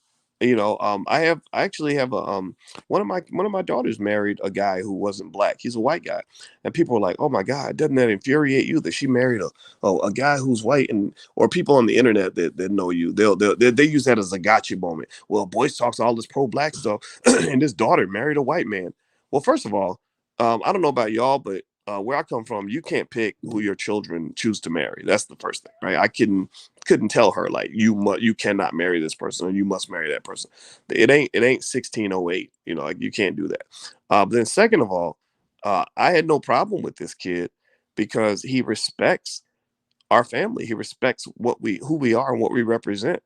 I actually have one of my daughters married a guy who wasn't Black. He's a white guy, and people were like, "Oh my God, doesn't that infuriate you that she married a guy who's white?" And or people on the internet that know you, they use that as a gotcha moment. Well, Boyce talks all this pro-Black stuff, and his daughter married a white man. Well, first of all, I don't know about y'all, but where I come from, you can't pick who your children choose to marry. That's the first thing, right? I couldn't tell her like you cannot marry this person or you must marry that person. It ain't 1608. Like you can't do that. But then second of all, I had no problem with this kid because he respects our family. He respects who we are and what we represent.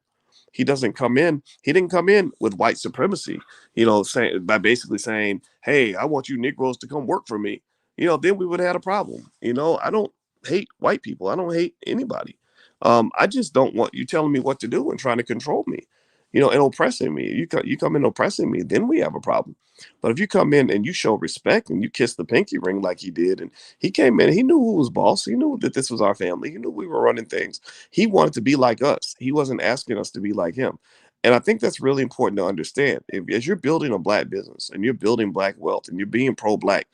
He didn't come in with white supremacy, saying by basically saying, "Hey, I want you Negroes to come work for me." Then we would have had a problem. I don't hate white people. I don't hate anybody. I just don't want you telling me what to do and trying to control me, and oppressing me. You come in oppressing me, then we have a problem. But if you come in and you show respect and you kiss the pinky ring like he did, and he came in, he knew who was boss. He knew that this was our family. He knew we were running things. He wanted to be like us. He wasn't asking us to be like him. And I think that's really important to understand. As you're building a black business and you're building black wealth and you're being pro-black,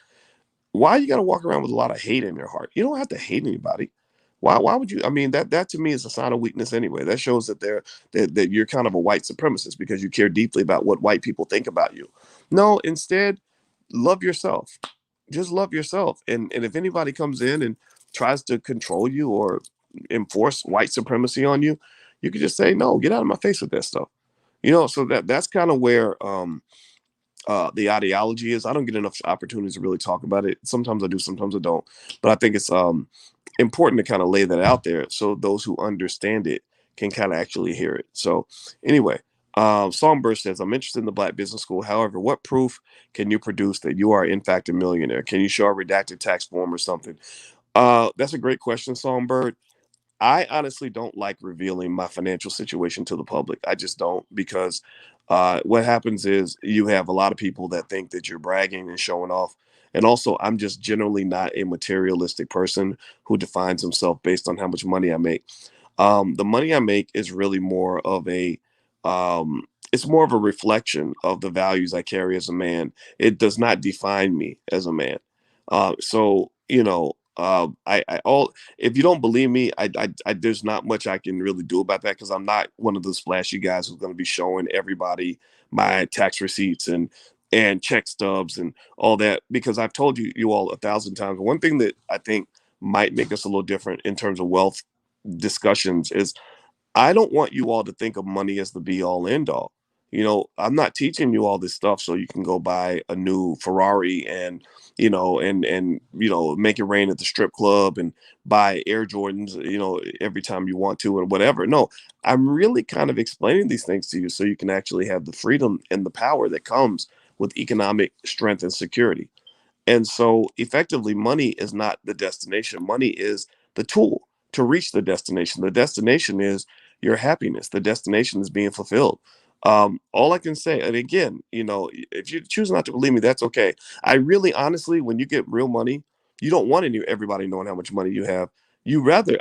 why you got to walk around with a lot of hate in your heart? You don't have to hate anybody. Why would you? I mean, that to me is a sign of weakness anyway. That shows that you're kind of a white supremacist because you care deeply about what white people think about you. No, instead, love yourself. Just love yourself. And if anybody comes in and tries to control you or enforce white supremacy on you, you could just say, no, get out of my face with that stuff. So that's kind of where the ideology is. I don't get enough opportunities to really talk about it. Sometimes I do, sometimes I don't. But I think it's important to kind of lay that out there so those who understand it can kind of actually hear it. So anyway, Songbird says, I'm interested in the Black Business School. However, what proof can you produce that you are in fact a millionaire? Can you show a redacted tax form or something? That's a great question, Songbird. I honestly don't like revealing my financial situation to the public. I just don't because what happens is you have a lot of people that think that you're bragging and showing off. And also, I'm just generally not a materialistic person who defines himself based on how much money I make. The money I make is really more of it's more of a reflection of the values I carry as a man. It does not define me as a man. I all if you don't believe me, there's not much I can really do about that because I'm not one of those flashy guys who's going to be showing everybody my tax receipts and check stubs and all that. Because I've told you all 1,000 times. One thing that I think might make us a little different in terms of wealth discussions is I don't want you all to think of money as the be all end all. I'm not teaching you all this stuff so you can go buy a new Ferrari and make it rain at the strip club and buy Air Jordans, every time you want to or whatever. No, I'm really kind of explaining these things to you so you can actually have the freedom and the power that comes with economic strength and security. And so effectively, money is not the destination. Money is the tool to reach the destination. The destination is your happiness. The destination is being fulfilled. All I can say, and again, if you choose not to believe me, that's okay. I really, honestly, when you get real money, you don't want everybody knowing how much money you have.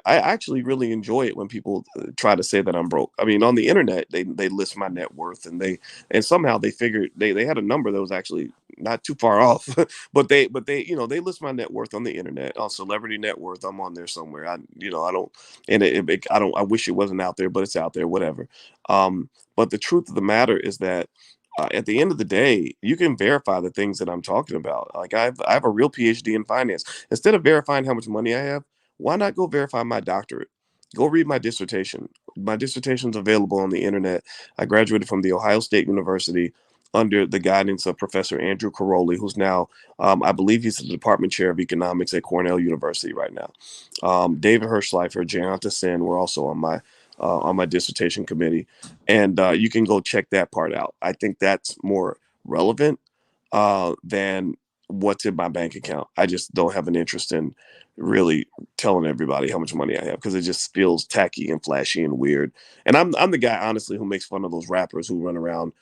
I actually really enjoy it when people try to say that I'm broke. I mean, on the internet, they list my net worth and somehow they figured they had a number that was actually not too far off. But they list my net worth on the internet on Celebrity Net Worth. I'm on there somewhere. I don't, and I don't. I wish it wasn't out there, but it's out there. Whatever. But the truth of the matter is that at the end of the day, you can verify the things that I'm talking about. Like I have a real PhD in finance. Instead of verifying how much money I have, why not go verify my doctorate? Go read my dissertation. My dissertation is available on the internet. I graduated from the Ohio State University under the guidance of Professor Andrew Caroli, who's now, I believe he's the department chair of economics at Cornell University right now. David Hirschleifer, Jayanta Sen were also on my dissertation committee, and you can go check that part out. I think that's more relevant than what's in my bank account. I just don't have an interest in really telling everybody how much money I have because it just feels tacky and flashy and weird. And I'm the guy honestly who makes fun of those rappers who run around,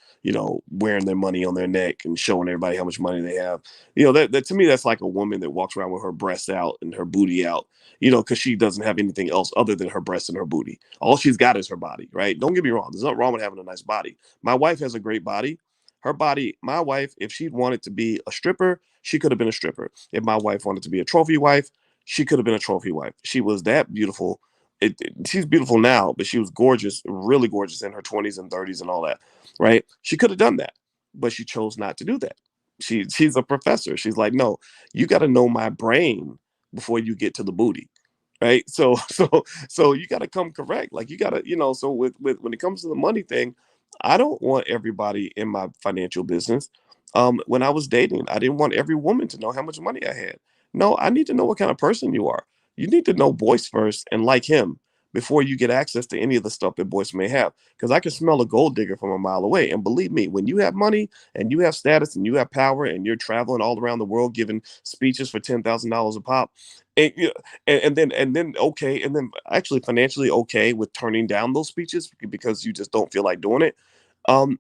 wearing their money on their neck and showing everybody how much money they have. That to me that's like a woman that walks around with her breasts out and her booty out, because she doesn't have anything else other than her breasts and her booty. All she's got is her body, right? Don't get me wrong. There's nothing wrong with having a nice body. My wife has a great body. Her body, my wife, if she wanted to be a stripper, she could have been a stripper. If my wife wanted to be a trophy wife, she could have been a trophy wife. She was that beautiful. She's beautiful now, but she was gorgeous, really gorgeous in her 20s and 30s and all that, right? She could have done that, but she chose not to do that. she's a professor. She's like, no, you got to know my brain before you get to the booty, right? So you got to come correct. Like you got to, so with when it comes to the money thing, I don't want everybody in my financial business. When I was dating, I didn't want every woman to know how much money I had. No, I need to know what kind of person you are. You need to know Boyce first and like him before you get access to any of the stuff that Boyce may have. Because I can smell a gold digger from a mile away. And believe me, when you have money and you have status and you have power and you're traveling all around the world giving speeches for $10,000 a pop, and, and then okay, and then actually financially okay with turning down those speeches because you just don't feel like doing it.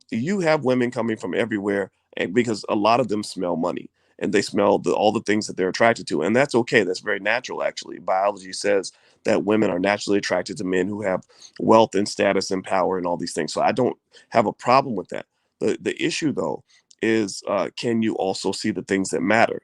You have women coming from everywhere, and because a lot of them smell money and they smell all the things that they're attracted to, and that's okay. That's very natural, actually. Biology says that women are naturally attracted to men who have wealth and status and power and all these things. So I don't have a problem with that. The issue though is, can you also see the things that matter?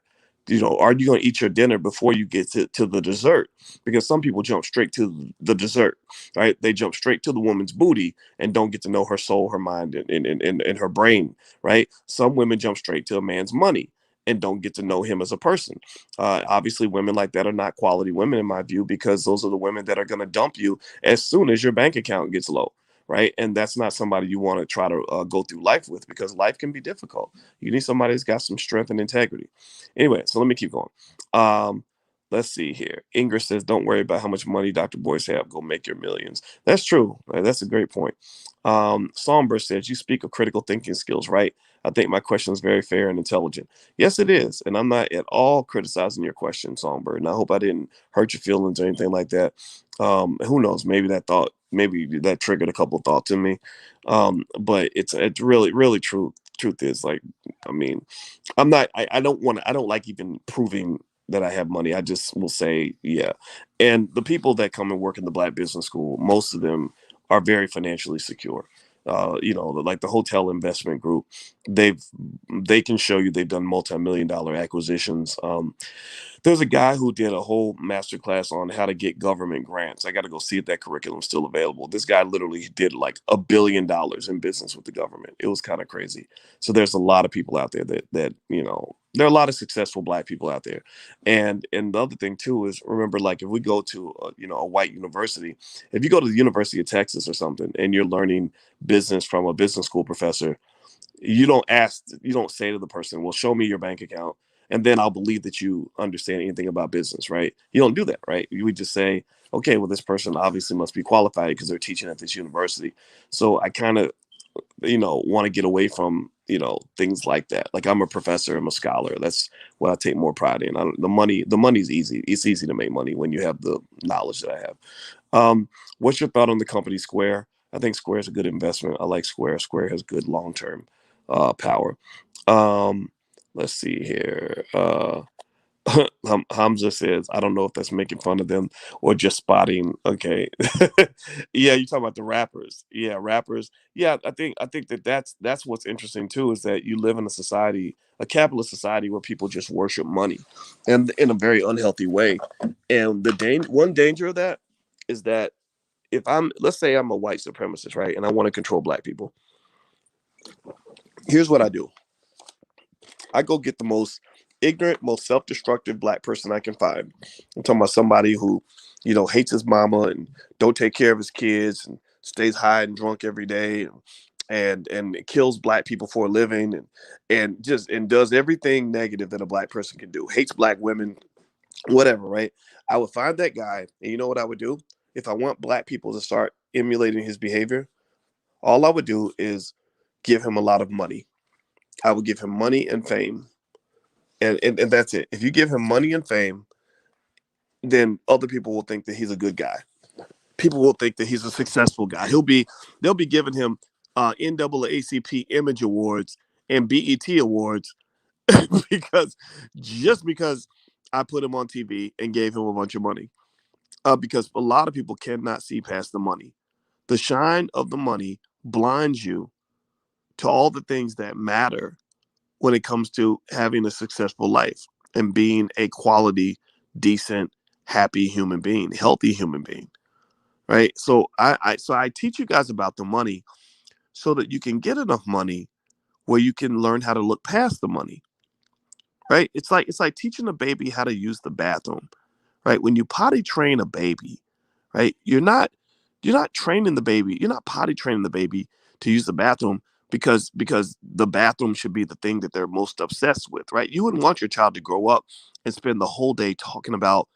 Are you going to eat your dinner before you get to the dessert? Because some people jump straight to the dessert, right? They jump straight to the woman's booty and don't get to know her soul, her mind, and her brain, right? Some women jump straight to a man's money and don't get to know him as a person. Obviously, women like that are not quality women in my view, because those are the women that are going to dump you as soon as your bank account gets low, right? And that's not somebody you want to try to go through life with, because life can be difficult. You need somebody that's got some strength and integrity. Anyway, so let me keep going. Um, let's see here. Ingrid says, "Don't worry about how much money Dr. Boyce have. Go make your millions." That's true. Right? That's a great point. Somber says, "You speak of critical thinking skills, right? I think my question is very fair and intelligent." Yes, it is. And I'm not at all criticizing your question, Songbird. And I hope I didn't hurt your feelings or anything like that. Who knows? Maybe that triggered a couple thoughts in me. But it's really, really true. Truth is, like, I mean, I don't like even proving that I have money. I just will say, yeah. And the people that come and work in the Black Business School, most of them are very financially secure. Like the hotel investment group, they've they can show you they've done multi-million dollar acquisitions. There's a guy who did a whole master class on how to get government grants. I got to go see if that curriculum's still available. This guy literally did like $1 billion in business with the government. It was kind of crazy. So there's a lot of people out there that there are a lot of successful Black people out there. And the other thing too is, remember, like, if we go to a white university, if you go to the University of Texas or something and you're learning business from a business school professor, you don't say to the person, well, show me your bank account and then I'll believe that you understand anything about business, right? You don't do that, right? You would just say, okay, well, this person obviously must be qualified because they're teaching at this university. So I kind of, want to get away from, things like that. Like, I'm a professor, I'm a scholar. That's what I take more pride in. The money's easy. It's easy to make money when you have the knowledge that I have. What's your thought on the company Square? I think Square is a good investment. I like Square. Square has good long term power. Um, let's see here. Hamza says, "I don't know if that's making fun of them or just spotting." Okay, yeah, you talk about the rappers. Yeah, rappers. Yeah, I think that's what's interesting too, is that you live in a society, a capitalist society, where people just worship money, and in a very unhealthy way. And one danger of that is that, if let's say I'm a white supremacist, right, and I want to control Black people, here's what I do. I go get the most ignorant, most self-destructive Black person I can find. I'm talking about somebody who, hates his mama and don't take care of his kids and stays high and drunk every day, and kills Black people for a living, and does everything negative that a Black person can do. Hates Black women, whatever, right? I would find that guy, and you know what I would do? If I want Black people to start emulating his behavior, all I would do is give him a lot of money. I would give him money and fame. And that's it. If you give him money and fame, then other people will think that he's a good guy. People will think that he's a successful guy. They'll be giving him NAACP Image Awards and BET Awards because because I put him on TV and gave him a bunch of money. Because a lot of people cannot see past the money. The shine of the money blinds you to all the things that matter when it comes to having a successful life and being a quality, decent, happy human being, healthy human being, right? So I teach you guys about the money, so that you can get enough money where you can learn how to look past the money. right? It's like teaching a baby how to use the bathroom, right? When you potty train a baby, right? You're not training the baby. You're not potty training the baby to use the bathroom because the bathroom should be the thing that they're most obsessed with, right? You wouldn't want your child to grow up and spend the whole day talking about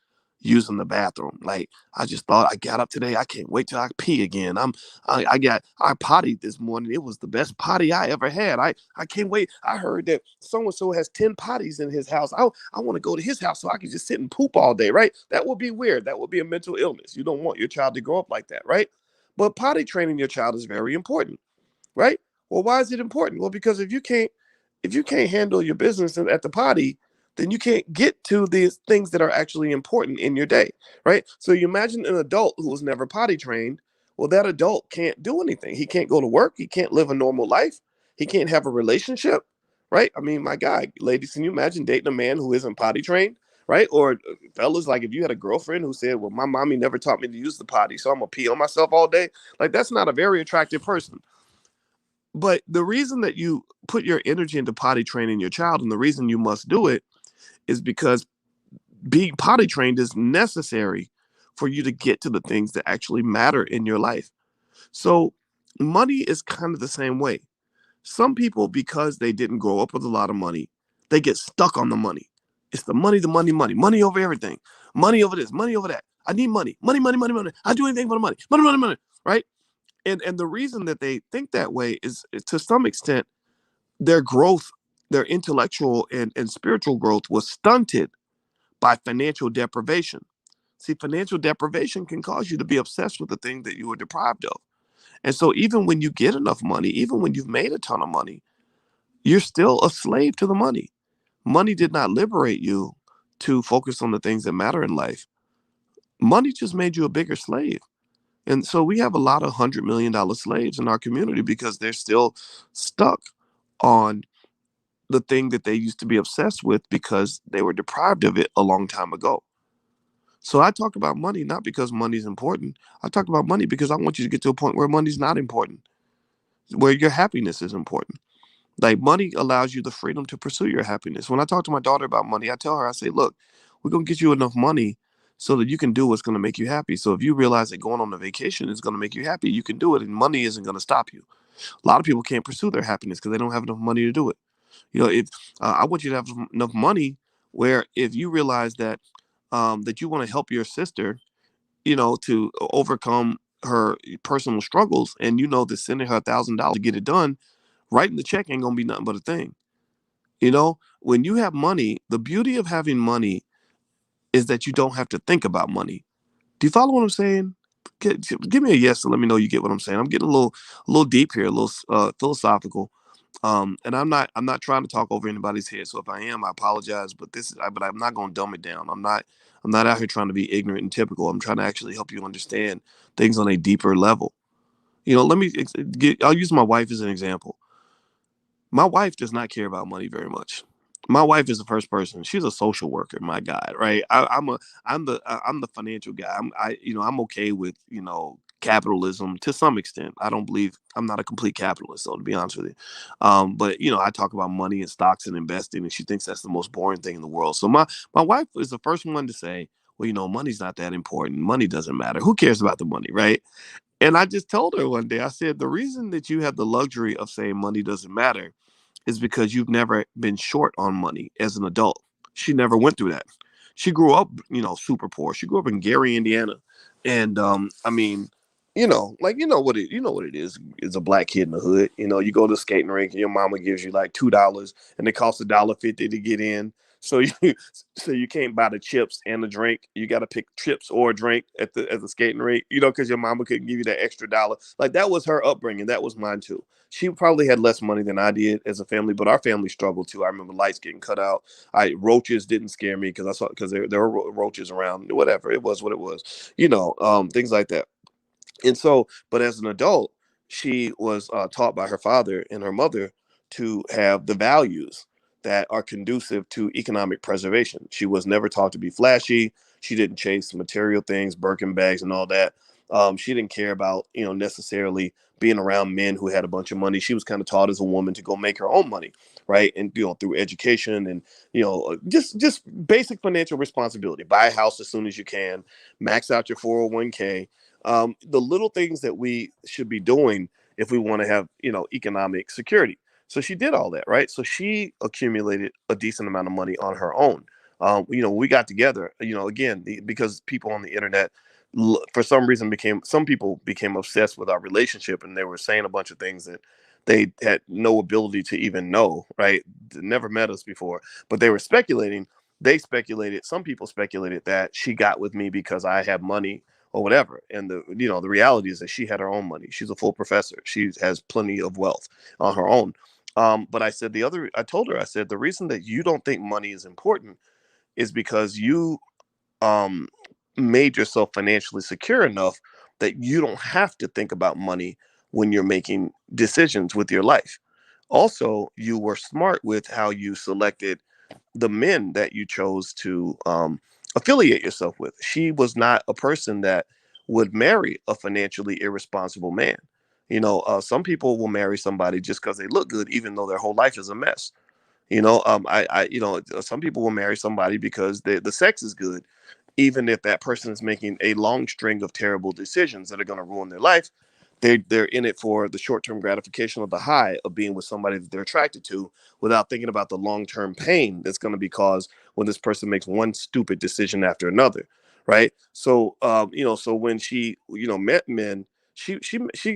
using the bathroom. Like, I just thought I got up today. I can't wait till I pee again. I pottied this morning. It was the best potty I ever had. I can't wait. I heard that so and so has 10 potties in his house. I want to go to his house so I can just sit and poop all day, right? That would be weird. That would be a mental illness. You don't want your child to grow up like that, right? But potty training your child is very important, right? Well, why is it important? Well, because if you can't handle your business at the potty, then you can't get to these things that are actually important in your day, right? So you imagine an adult who was never potty trained. Well, that adult can't do anything. He can't go to work. He can't live a normal life. He can't have a relationship, right? I mean, my God, ladies, can you imagine dating a man who isn't potty trained, right? Or fellas, like if you had a girlfriend who said, "Well, my mommy never taught me to use the potty, so I'm gonna pee on myself all day," like that's not a very attractive person. But the reason that you put your energy into potty training your child, and the reason you must do it, is because being potty trained is necessary for you to get to the things that actually matter in your life. So, money is kind of the same way. Some people, because they didn't grow up with a lot of money, they get stuck on the money. It's the money, money over everything, money over this, money over that. I need money, money, money, money, money. I do anything for the money, money, money, money. Right? And the reason that they think that way is to some extent their growth, their intellectual and spiritual growth was stunted by financial deprivation. See, financial deprivation can cause you to be obsessed with the thing that you were deprived of. And so, even when you get enough money, even when you've made a ton of money, you're still a slave to the money. Money did not liberate you to focus on the things that matter in life. Money just made you a bigger slave. And so, we have a lot of $100 million slaves in our community because they're still stuck on the thing that they used to be obsessed with because they were deprived of it a long time ago. So I talk about money not because money's important. I talk about money because I want you to get to a point where money's not important, where your happiness is important. Like, money allows you the freedom to pursue your happiness. When I talk to my daughter about money, I tell her, I say, look, we're going to get you enough money so that you can do what's going to make you happy. So if you realize that going on a vacation is going to make you happy, you can do it, and money isn't going to stop you. A lot of people can't pursue their happiness because they don't have enough money to do it. If I want you to have enough money where if you realize that you want to help your sister, to overcome her personal struggles, and that sending her $1,000 to get it done, writing the check ain't gonna be nothing but a thing. When you have money, the beauty of having money is that you don't have to think about money. Do you follow what I'm saying? Give me a yes to let me know you get what I'm saying. I'm getting a little deep here, a little philosophical. And I'm not trying to talk over anybody's head. So if I am, I apologize. But I'm not going to dumb it down. I'm not out here trying to be ignorant and typical. I'm trying to actually help you understand things on a deeper level. Let me I'll use my wife as an example. My wife does not care about money very much. My wife is the first person. She's a social worker. My God, right? I'm the financial guy. I'm okay with capitalism to some extent. I don't believe I'm not a complete capitalist, though, to be honest with you. But I talk about money and stocks and investing, and she thinks that's the most boring thing in the world. So my wife is the first one to say, well, money's not that important. Money doesn't matter. Who cares about the money, right? And I just told her one day, I said, the reason that you have the luxury of saying money doesn't matter is because you've never been short on money as an adult. She never went through that. She grew up, super poor. She grew up in Gary, Indiana. And I mean, like you know what it is a black kid in the hood. You go to the skating rink and your mama gives you like $2 and it costs $1.50 to get in. So you so you can't buy the chips and the drink. You got to pick chips or a drink at the skating rink, because your mama couldn't give you that extra dollar. Like, that was her upbringing. That was mine too. She probably had less money than I did as a family, but our family struggled too. I remember lights getting cut out. Roaches didn't scare me because there were roaches around. Whatever, it was what it was. Things like that. And so, but as an adult, she was taught by her father and her mother to have the values that are conducive to economic preservation. She was never taught to be flashy. She didn't chase material things, Birkin bags, and all that. She didn't care about, necessarily being around men who had a bunch of money. She was kind of taught as a woman to go make her own money, right? And through education and just basic financial responsibility. Buy a house as soon as you can, max out your 401k. The little things that we should be doing if we want to have economic security. So she did all that, right? So she accumulated a decent amount of money on her own. We got together, again, because people on the internet, for some reason, some people became obsessed with our relationship, and they were saying a bunch of things that they had no ability to even know, right? They never met us before, but they were speculating. They speculated. Some people speculated that she got with me because I have money or whatever. And the reality is that she had her own money. She's a full professor. She has plenty of wealth on her own. But I told her, I said, the reason that you don't think money is important is because you um, made yourself financially secure enough that you don't have to think about money when you're making decisions with your life. Also, you were smart with how you selected the men that you chose to affiliate yourself with. She was not a person that would marry a financially irresponsible man. Some people will marry somebody just because they look good, even though their whole life is a mess. Some people will marry somebody because the sex is good, even if that person is making a long string of terrible decisions that are going to ruin their life. They're in it for the short-term gratification of the high of being with somebody that they're attracted to, without thinking about the long-term pain that's going to be caused when this person makes one stupid decision after another, right? So so when she met men, she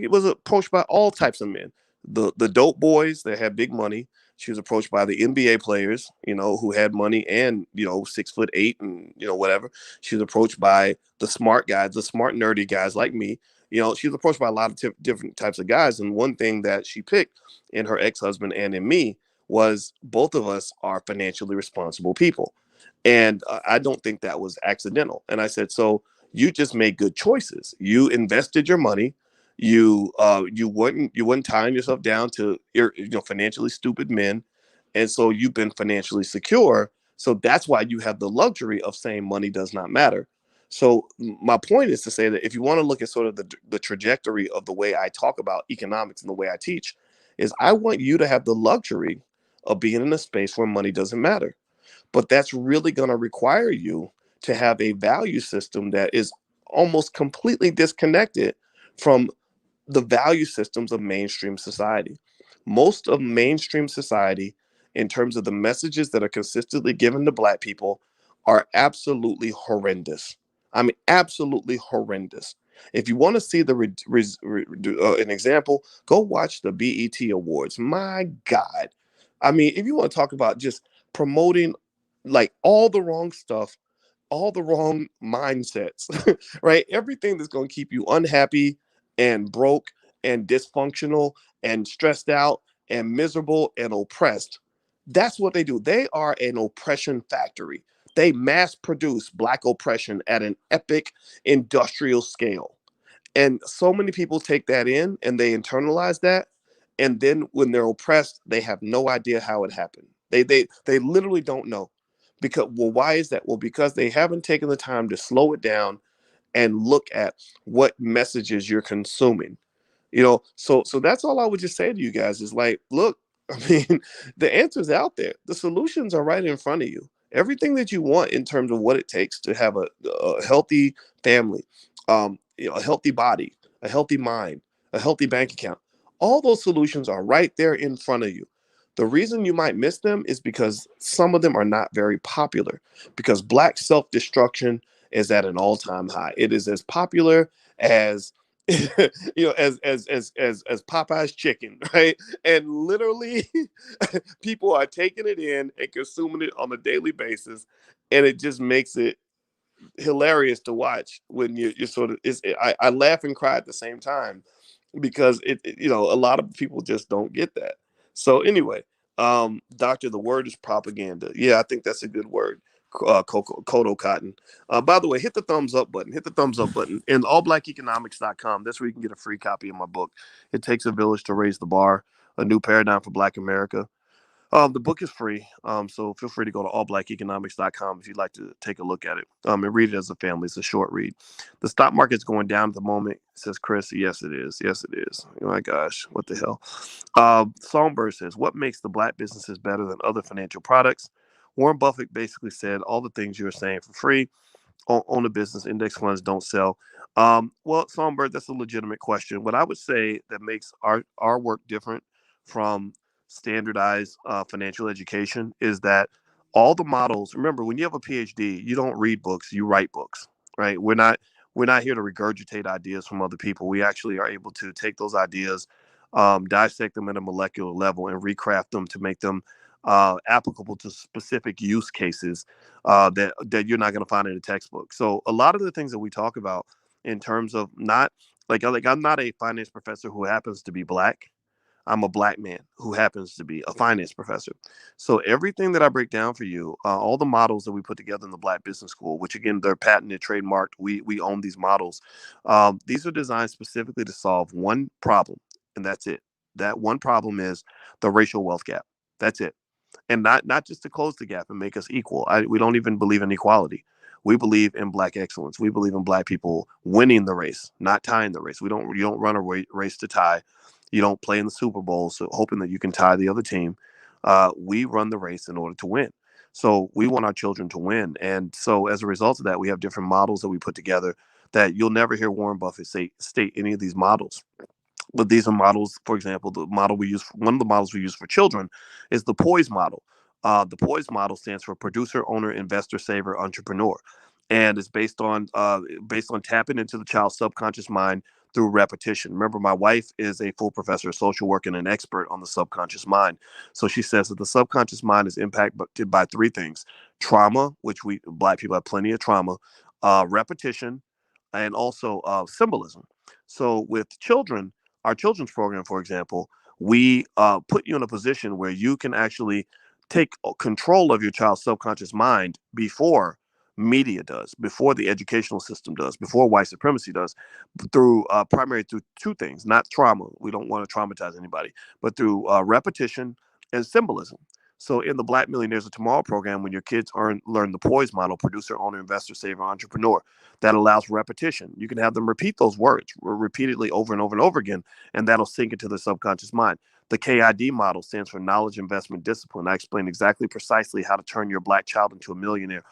was approached by all types of men. The dope boys that had big money. She was approached by the NBA players, who had money and 6'8" and whatever. She was approached by the smart guys, the smart nerdy guys like me. She was approached by a lot of different types of guys. And one thing that she picked in her ex-husband and in me was both of us are financially responsible people. And I don't think that was accidental. And I said, so you just made good choices. You invested your money. You wouldn't tying yourself down to financially stupid men. And so you've been financially secure. So that's why you have the luxury of saying money does not matter. So my point is to say that if you want to look at sort of the trajectory of the way I talk about economics and the way I teach, is I want you to have the luxury of being in a space where money doesn't matter. But that's really going to require you to have a value system that is almost completely disconnected from the value systems of mainstream society. Most of mainstream society, in terms of the messages that are consistently given to Black people, are absolutely horrendous. I mean, absolutely horrendous. If you want to see an example, go watch the BET Awards. My God. I mean, if you want to talk about just promoting like all the wrong stuff, all the wrong mindsets, right? Everything that's going to keep you unhappy and broke and dysfunctional and stressed out and miserable and oppressed. That's what they do. They are an oppression factory. They mass produce Black oppression at an epic industrial scale. And so many people take that in and they internalize that. And then when they're oppressed, they have no idea how it happened. They literally don't know. Because, well, why is that? Well, because they haven't taken the time to slow it down and look at what messages you're consuming. So that's all I would just say to you guys is like, look, I mean, the answer's out there. The solutions are right in front of you. Everything that you want in terms of what it takes to have a healthy family, a healthy body, a healthy mind, a healthy bank account, all those solutions are right there in front of you. The reason you might miss them is because some of them are not very popular, because Black self-destruction is at an all-time high. It is as popular as as Popeye's chicken, right? And literally people are taking it in and consuming it on a daily basis, and it just makes it hilarious to watch when you're sort of I laugh and cry at the same time because a lot of people just don't get that. So anyway, doctor, the word is propaganda. Yeah, I think that's a good word. Kodo Cotton. By the way, hit the thumbs up button. Hit the thumbs up button. And allblackeconomics.com. That's where you can get a free copy of my book. It Takes a Village to Raise the Bar, A New Paradigm for Black America. The book is free, so feel free to go to allblackeconomics.com if you'd like to take a look at it and read it as a family. It's a short read. The stock market's going down at the moment, says Chris. Yes, it is. Yes, it is. Oh my gosh, what the hell? Songbird says, what makes the black businesses better than other financial products? Warren Buffett basically said all the things you were saying for free. On the business index funds don't sell. Well, Songbird, that's a legitimate question. What I would say that makes our work different from standardized financial education is that all the models. Remember, when you have a PhD, you don't read books, you write books, right? We're not here to regurgitate ideas from other people. We actually are able to take those ideas, dissect them at a molecular level, and recraft them to make them applicable to specific use cases that you're not going to find in a textbook. So a lot of the things that we talk about in terms of not like I'm not a finance professor who happens to be black. I'm a black man who happens to be a finance professor. So everything that I break down for you, all the models that we put together in the Black Business School, which again they're patented, trademarked, we own these models. These are designed specifically to solve one problem, and that's it. That one problem is the racial wealth gap. That's it, and not just to close the gap and make us equal. We don't even believe in equality. We believe in black excellence. We believe in black people winning the race, not tying the race. You don't run a race to tie. You don't play in the Super Bowl so hoping that you can tie the other team. We run the race in order to win. So we want our children to win. And so as a result of that, we have different models that we put together that you'll never hear Warren Buffett state any of these models. But these are models. For example, one of the models we use for children is the Poise model. The Poise model stands for producer, owner, investor, saver, entrepreneur, and it's based on tapping into the child's subconscious mind through repetition. Remember, my wife is a full professor of social work and an expert on the subconscious mind. So she says that the subconscious mind is impacted by three things: trauma, which we black people have plenty of trauma, repetition, and also symbolism. So with children, our children's program, for example, we put you in a position where you can actually take control of your child's subconscious mind before media does, before the educational system does, before white supremacy does, through primarily through two things: not trauma. We don't want to traumatize anybody, but through repetition and symbolism. So in the Black Millionaires of Tomorrow program, when your kids learn the Poise model, producer, owner, investor, saver, entrepreneur, that allows repetition. You can have them repeat those words repeatedly over and over and over again, and that'll sink into the subconscious mind. The KID model stands for knowledge, investment, discipline. I explain exactly precisely how to turn your black child into a millionaire.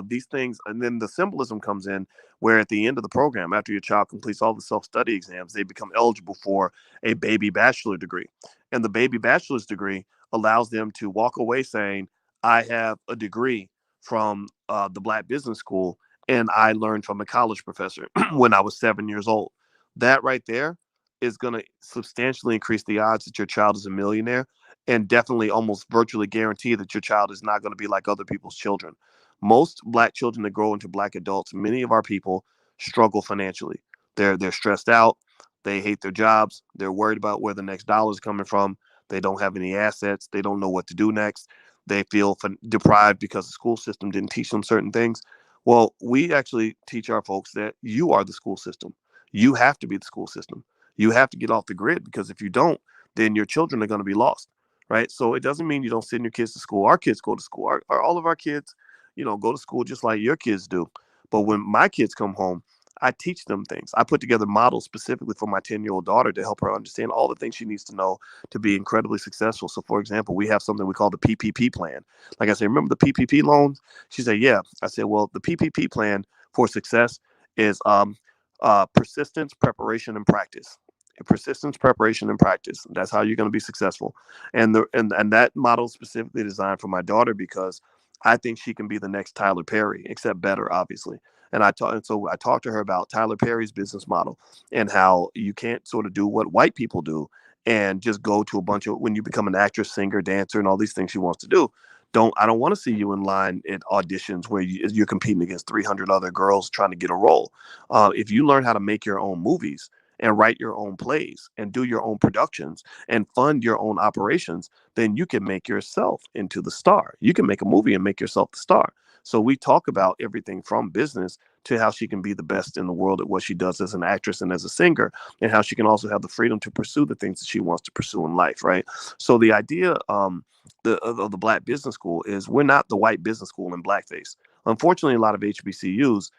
These things, and then the symbolism comes in where at the end of the program, after your child completes all the self-study exams, they become eligible for a baby bachelor degree. And the baby bachelor's degree allows them to walk away saying, I have a degree from the Black Business School, and I learned from a college professor when I was 7 years old. That right there is going to substantially increase the odds that your child is a millionaire, and definitely almost virtually guarantee that your child is not going to be like other people's children. Most black children that grow into black adults, many of our people struggle financially. They're stressed out. They hate their jobs. They're worried about where the next dollar is coming from. They don't have any assets. They don't know what to do next. They feel deprived because the school system didn't teach them certain things. Well, we actually teach our folks that you are the school system. You have to be the school system. You have to get off the grid, because if you don't, then your children are going to be lost, right? So it doesn't mean you don't send your kids to school. Our kids go to school. All of our kids, go to school just like your kids do. But when my kids come home, I teach them things. I put together models specifically for my 10-year-old daughter to help her understand all the things she needs to know to be incredibly successful. So, for example, we have something we call the PPP plan. Like I said, remember the PPP loans? She said, yeah. I said, well, the PPP plan for success is persistence, preparation, and practice. Persistence, preparation, and practice. That's how you're going to be successful. And that model is specifically designed for my daughter because I think she can be the next Tyler Perry, except better, obviously. So I talked to her about Tyler Perry's business model and how you can't sort of do what white people do and just go to a bunch of, when you become an actress, singer, dancer, and all these things she wants to do. I don't want to see you in line at auditions where you're competing against 300 other girls trying to get a role. If you learn how to make your own movies and write your own plays and do your own productions and fund your own operations, then you can make yourself into the star. You can make a movie and make yourself the star. So we talk about everything from business to how she can be the best in the world at what she does as an actress and as a singer, and how she can also have the freedom to pursue the things that she wants to pursue in life, right? So the idea of the Black Business School is we're not the white business school in blackface. Unfortunately, a lot of HBCUs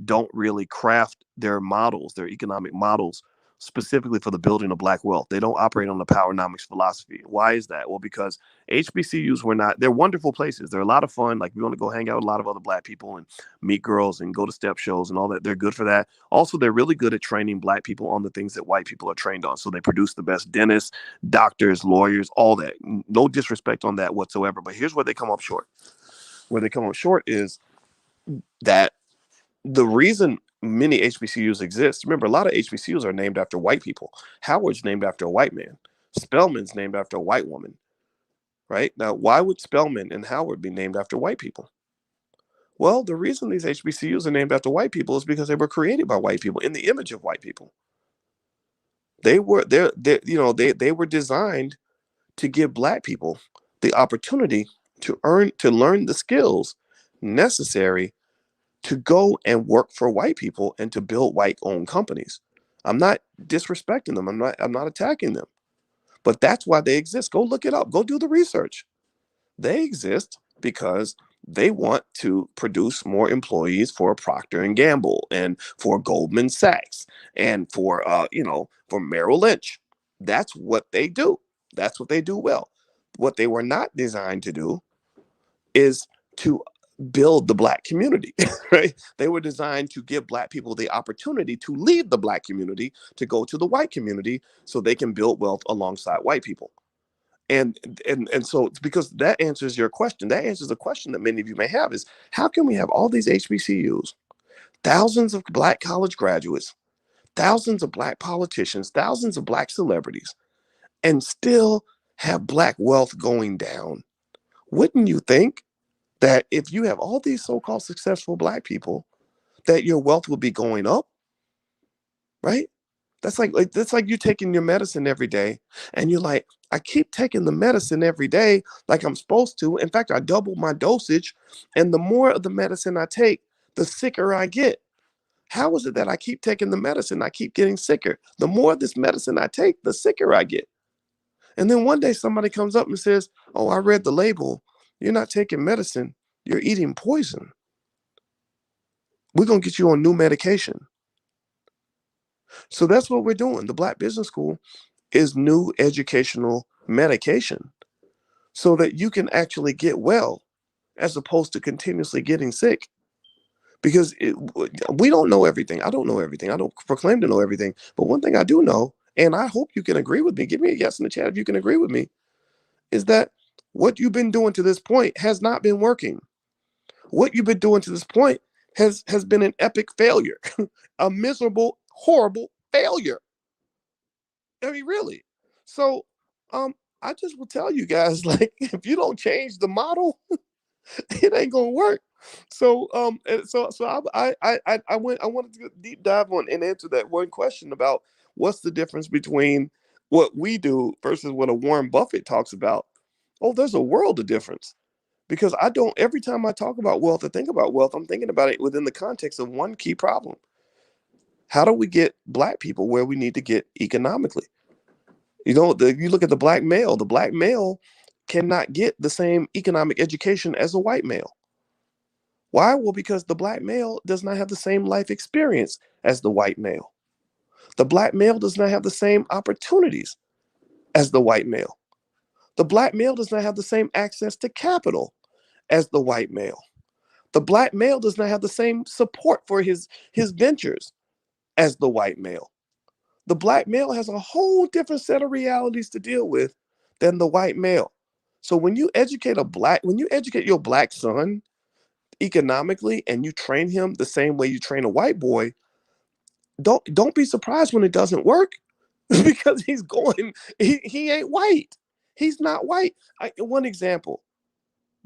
don't really craft their models, their economic models, specifically for the building of Black wealth. They don't operate on the powernomics philosophy. Why is that? Well, because HBCUs were not, they're wonderful places. They're a lot of fun. Like, we want to go hang out with a lot of other Black people and meet girls and go to step shows and all that. They're good for that. Also, they're really good at training Black people on the things that white people are trained on. So they produce the best dentists, doctors, lawyers, all that. No disrespect on that whatsoever. But here's where they come up short. Where they come up short is that the reason many HBCUs exist, remember, a lot of HBCUs are named after white people. Howard's named after a white man. Spelman's named after a white woman, right? Now, why would Spelman and Howard be named after white people? Well, the reason these HBCUs are named after white people is because they were created by white people in the image of white people. They were they were designed to give Black people the opportunity to learn the skills necessary to go and work for white people and to build white-owned companies. I'm not disrespecting them. I'm not attacking them. But that's why they exist. Go look it up. Go do the research. They exist because they want to produce more employees for Procter and Gamble and for Goldman Sachs and for Merrill Lynch. That's what they do. That's what they do well. What they were not designed to do is to build the Black community, right? They were designed to give Black people the opportunity to leave the Black community to go to the white community so they can build wealth alongside white people. And so, because that answers your question, that answers a question that many of you may have, is how can we have all these HBCUs, thousands of Black college graduates, thousands of Black politicians, thousands of Black celebrities, and still have Black wealth going down? Wouldn't you think that if you have all these so-called successful Black people, that your wealth would be going up, right? That's like you taking your medicine every day, and you're like, I keep taking the medicine every day like I'm supposed to. In fact, I double my dosage, and the more of the medicine I take, the sicker I get. How is it that I keep taking the medicine, I keep getting sicker? The more of this medicine I take, the sicker I get. And then one day somebody comes up and says, oh, I read the label. You're not taking medicine. You're eating poison. We're going to get you on new medication. So that's what we're doing. The Black Business School is new educational medication so that you can actually get well as opposed to continuously getting sick. Because we don't know everything. I don't know everything. I don't proclaim to know everything. But one thing I do know, and I hope you can agree with me, give me a yes in the chat if you can agree with me, is that what you've been doing to this point has not been working. What you've been doing to this point has been an epic failure, a miserable, horrible failure. I mean, really. So, I just will tell you guys, like, if you don't change the model, it ain't gonna work. So, I wanted to deep dive on and answer that one question about what's the difference between what we do versus what a Warren Buffett talks about. Oh, there's a world of difference, because I don't. Every time I talk about wealth or think about wealth, I'm thinking about it within the context of one key problem: how do we get Black people where we need to get economically? You look at the black male cannot get the same economic education as a white male. Why? Well, because the Black male does not have the same life experience as the white male. The Black male does not have the same opportunities as the white male. The Black male does not have the same access to capital as the white male. The Black male does not have the same support for his ventures as the white male. The Black male has a whole different set of realities to deal with than the white male. So when you educate your Black son economically and you train him the same way you train a white boy, don't be surprised when it doesn't work, because he ain't white. He's not white. One example: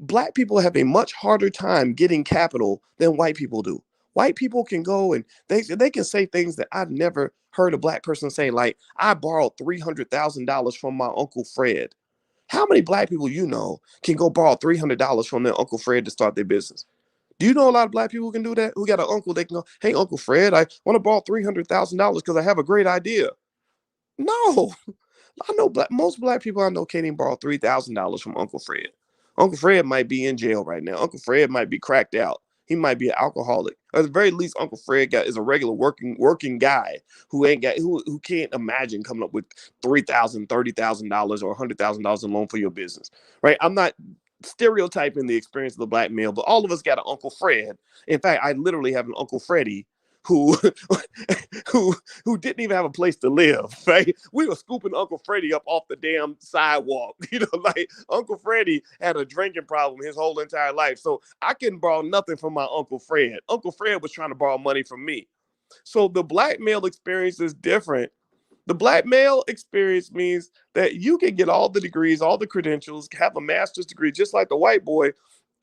Black people have a much harder time getting capital than white people do. White people can go and they can say things that I've never heard a Black person say, like, I borrowed $300,000 from my Uncle Fred. How many Black people can go borrow $300 from their Uncle Fred to start their business? Do you know a lot of Black people who can do that? Who got an uncle, they can go, hey, Uncle Fred, I want to borrow $300,000 because I have a great idea. No, I know most black people I know can't even borrow $3,000 from Uncle Fred. Uncle Fred might be in jail right now. Uncle Fred might be cracked out. He might be an alcoholic. Or at the very least, Uncle Fred is a regular working guy who can't imagine coming up with $3,000, $30,000, or $100,000 in loan for your business. Right? I'm not stereotyping the experience of the black male, but all of us got an Uncle Fred. In fact, I literally have an Uncle Freddie who who who didn't even have a place to live. Right? We were scooping Uncle Freddie up off the damn sidewalk. Like Uncle Freddie had a drinking problem his whole entire life. So I couldn't borrow nothing from my Uncle Fred. Uncle Fred was trying to borrow money from me. So the black male experience is different. The black male experience means that you can get all the degrees, all the credentials, have a master's degree, just like the white boy,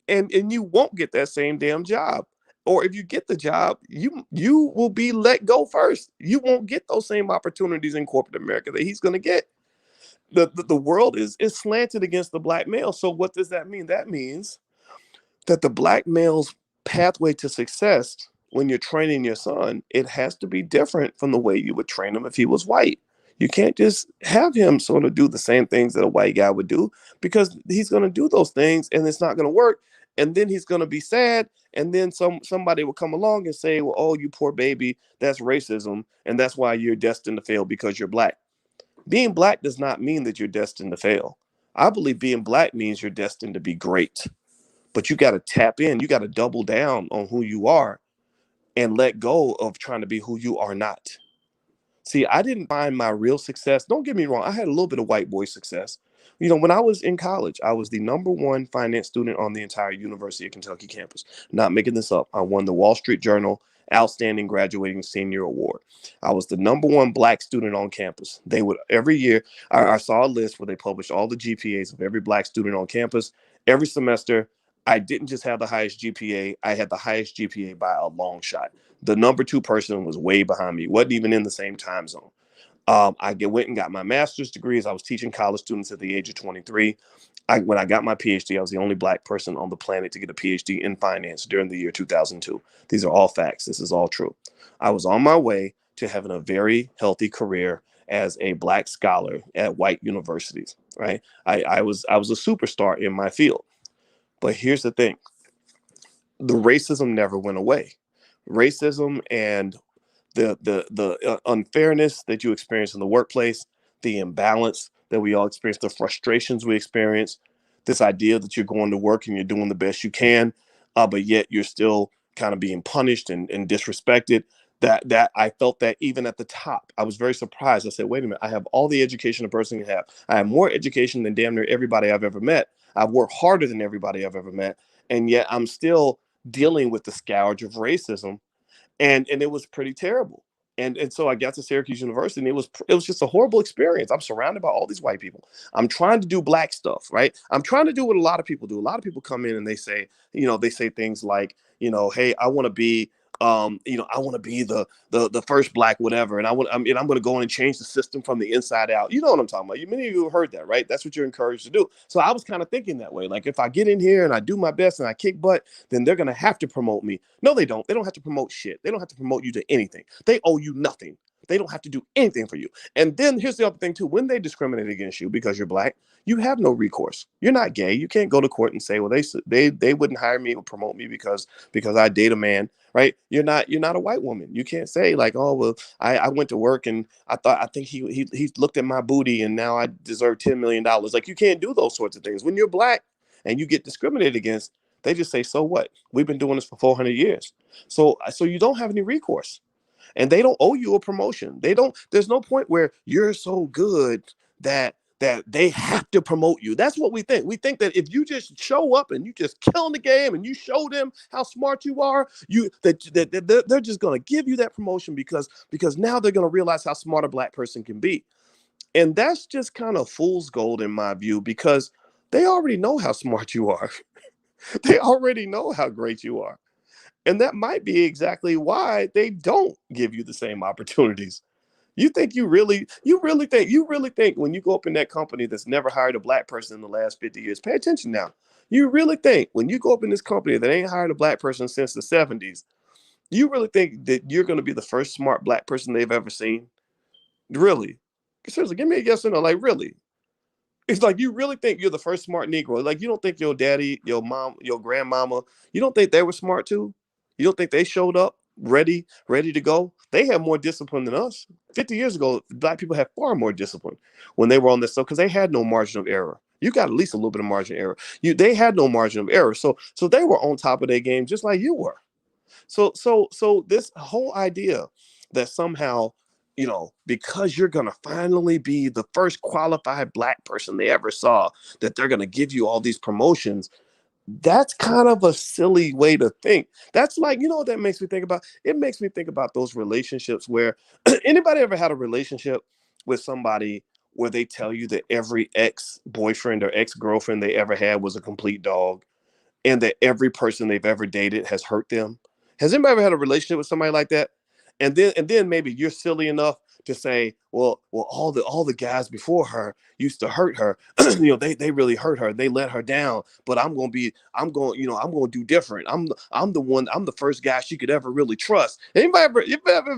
and you won't get that same damn job. Or if you get the job, you will be let go first. You won't get those same opportunities in corporate America that he's going to get. The world is slanted against the black male. So what does that mean? That means that the black male's pathway to success when you're training your son, it has to be different from the way you would train him if he was white. You can't just have him sort of do the same things that a white guy would do, because he's going to do those things and it's not going to work. And then he's going to be sad. And then somebody will come along and say, well, oh, you poor baby, that's racism. And that's why you're destined to fail because you're black. Being black does not mean that you're destined to fail. I believe being black means you're destined to be great. But you got to tap in. You got to double down on who you are and let go of trying to be who you are not. See, I didn't find my real success. Don't get me wrong. I had a little bit of white boy success. When I was in college, I was the #1 finance student on the entire University of Kentucky campus. Not making this up. I won the Wall Street Journal Outstanding Graduating Senior Award. I was the #1 black student on campus. They would every year, I saw a list where they published all the GPAs of every black student on campus. Every semester, I didn't just have the highest GPA, I had the highest GPA by a long shot. The #2 person was way behind me, wasn't even in the same time zone. Went and got my master's degrees. I was teaching college students at the age of 23. When I got my PhD, I was the only black person on the planet to get a PhD in finance during the year 2002. These are all facts. This is all true. I was on my way to having a very healthy career as a black scholar at white universities. Right? I was a superstar in my field. But here's the thing: the racism never went away. Racism and the unfairness that you experience in the workplace, the imbalance that we all experience, the frustrations we experience, this idea that you're going to work and you're doing the best you can, but yet you're still kind of being punished and disrespected. That I felt that even at the top. I was very surprised. I said, wait a minute, I have all the education a person can have. I have more education than damn near everybody I've ever met. I've worked harder than everybody I've ever met. And yet I'm still dealing with the scourge of racism, and it was pretty terrible. And so I got to Syracuse University, and it was just a horrible experience. I'm surrounded by all these white people. I'm trying to do black stuff, right? I'm trying to do what a lot of people do. A lot of people come in and they say things like, hey, I want to be I want to be the first black whatever, and I'm going to go in and change the system from the inside out. You know what I'm talking about? Many of you have heard that, right? That's what you're encouraged to do. So I was kind of thinking that way. Like, if I get in here and I do my best and I kick butt, then they're going to have to promote me. No, they don't. They don't have to promote shit. They don't have to promote you to anything. They owe you nothing. They don't have to do anything for you. And then here's the other thing too: when they discriminate against you because you're black, you have no recourse. You're not gay. You can't go to court and say, well, they wouldn't hire me or promote me because I date a man, right? You're not a white woman. You can't say like, oh well, I went to work and I think he looked at my booty and now I deserve $10 million. Like, you can't do those sorts of things when you're black and you get discriminated against. They just say, so what? We've been doing this for 400 years. So you don't have any recourse. And they don't owe you a promotion. There's no point where you're so good that they have to promote you. That's what we think. We think that if you just show up and you just kill the game and you show them how smart you are, that they're just going to give you that promotion because now they're going to realize how smart a black person can be. And that's just kind of fool's gold in my view, because they already know how smart you are. They already know how great you are. And that might be exactly why they don't give you the same opportunities. You really think when you go up in that company that's never hired a black person in the last 50 years, pay attention now. You really think when you go up in this company that ain't hired a black person since the 70s, you really think that you're going to be the first smart black person they've ever seen? Really? Seriously, give me a yes or no. Like, really? It's like, you really think you're the first smart Negro? Like, you don't think your daddy, your mom, your grandmama, you don't think they were smart too? You don't think they showed up ready to go? They had more discipline than us. 50 years ago, black people had far more discipline when they were on this stuff because they had no margin of error. You got at least a little bit of margin of error. They had no margin of error. So they were on top of their game just like you were. So this whole idea that somehow, because you're gonna finally be the first qualified black person they ever saw, that they're gonna give you all these promotions. That's kind of a silly way to think. That's like, what that makes me think about? It makes me think about those relationships where anybody ever had a relationship with somebody where they tell you that every ex-boyfriend or ex-girlfriend they ever had was a complete dog, and that every person they've ever dated has hurt them? Has anybody ever had a relationship with somebody like that? And then maybe you're silly enough to say, well, all the guys before her used to hurt her. They really hurt her. They let her down. But I'm going to do different. I'm the first guy she could ever really trust. You ever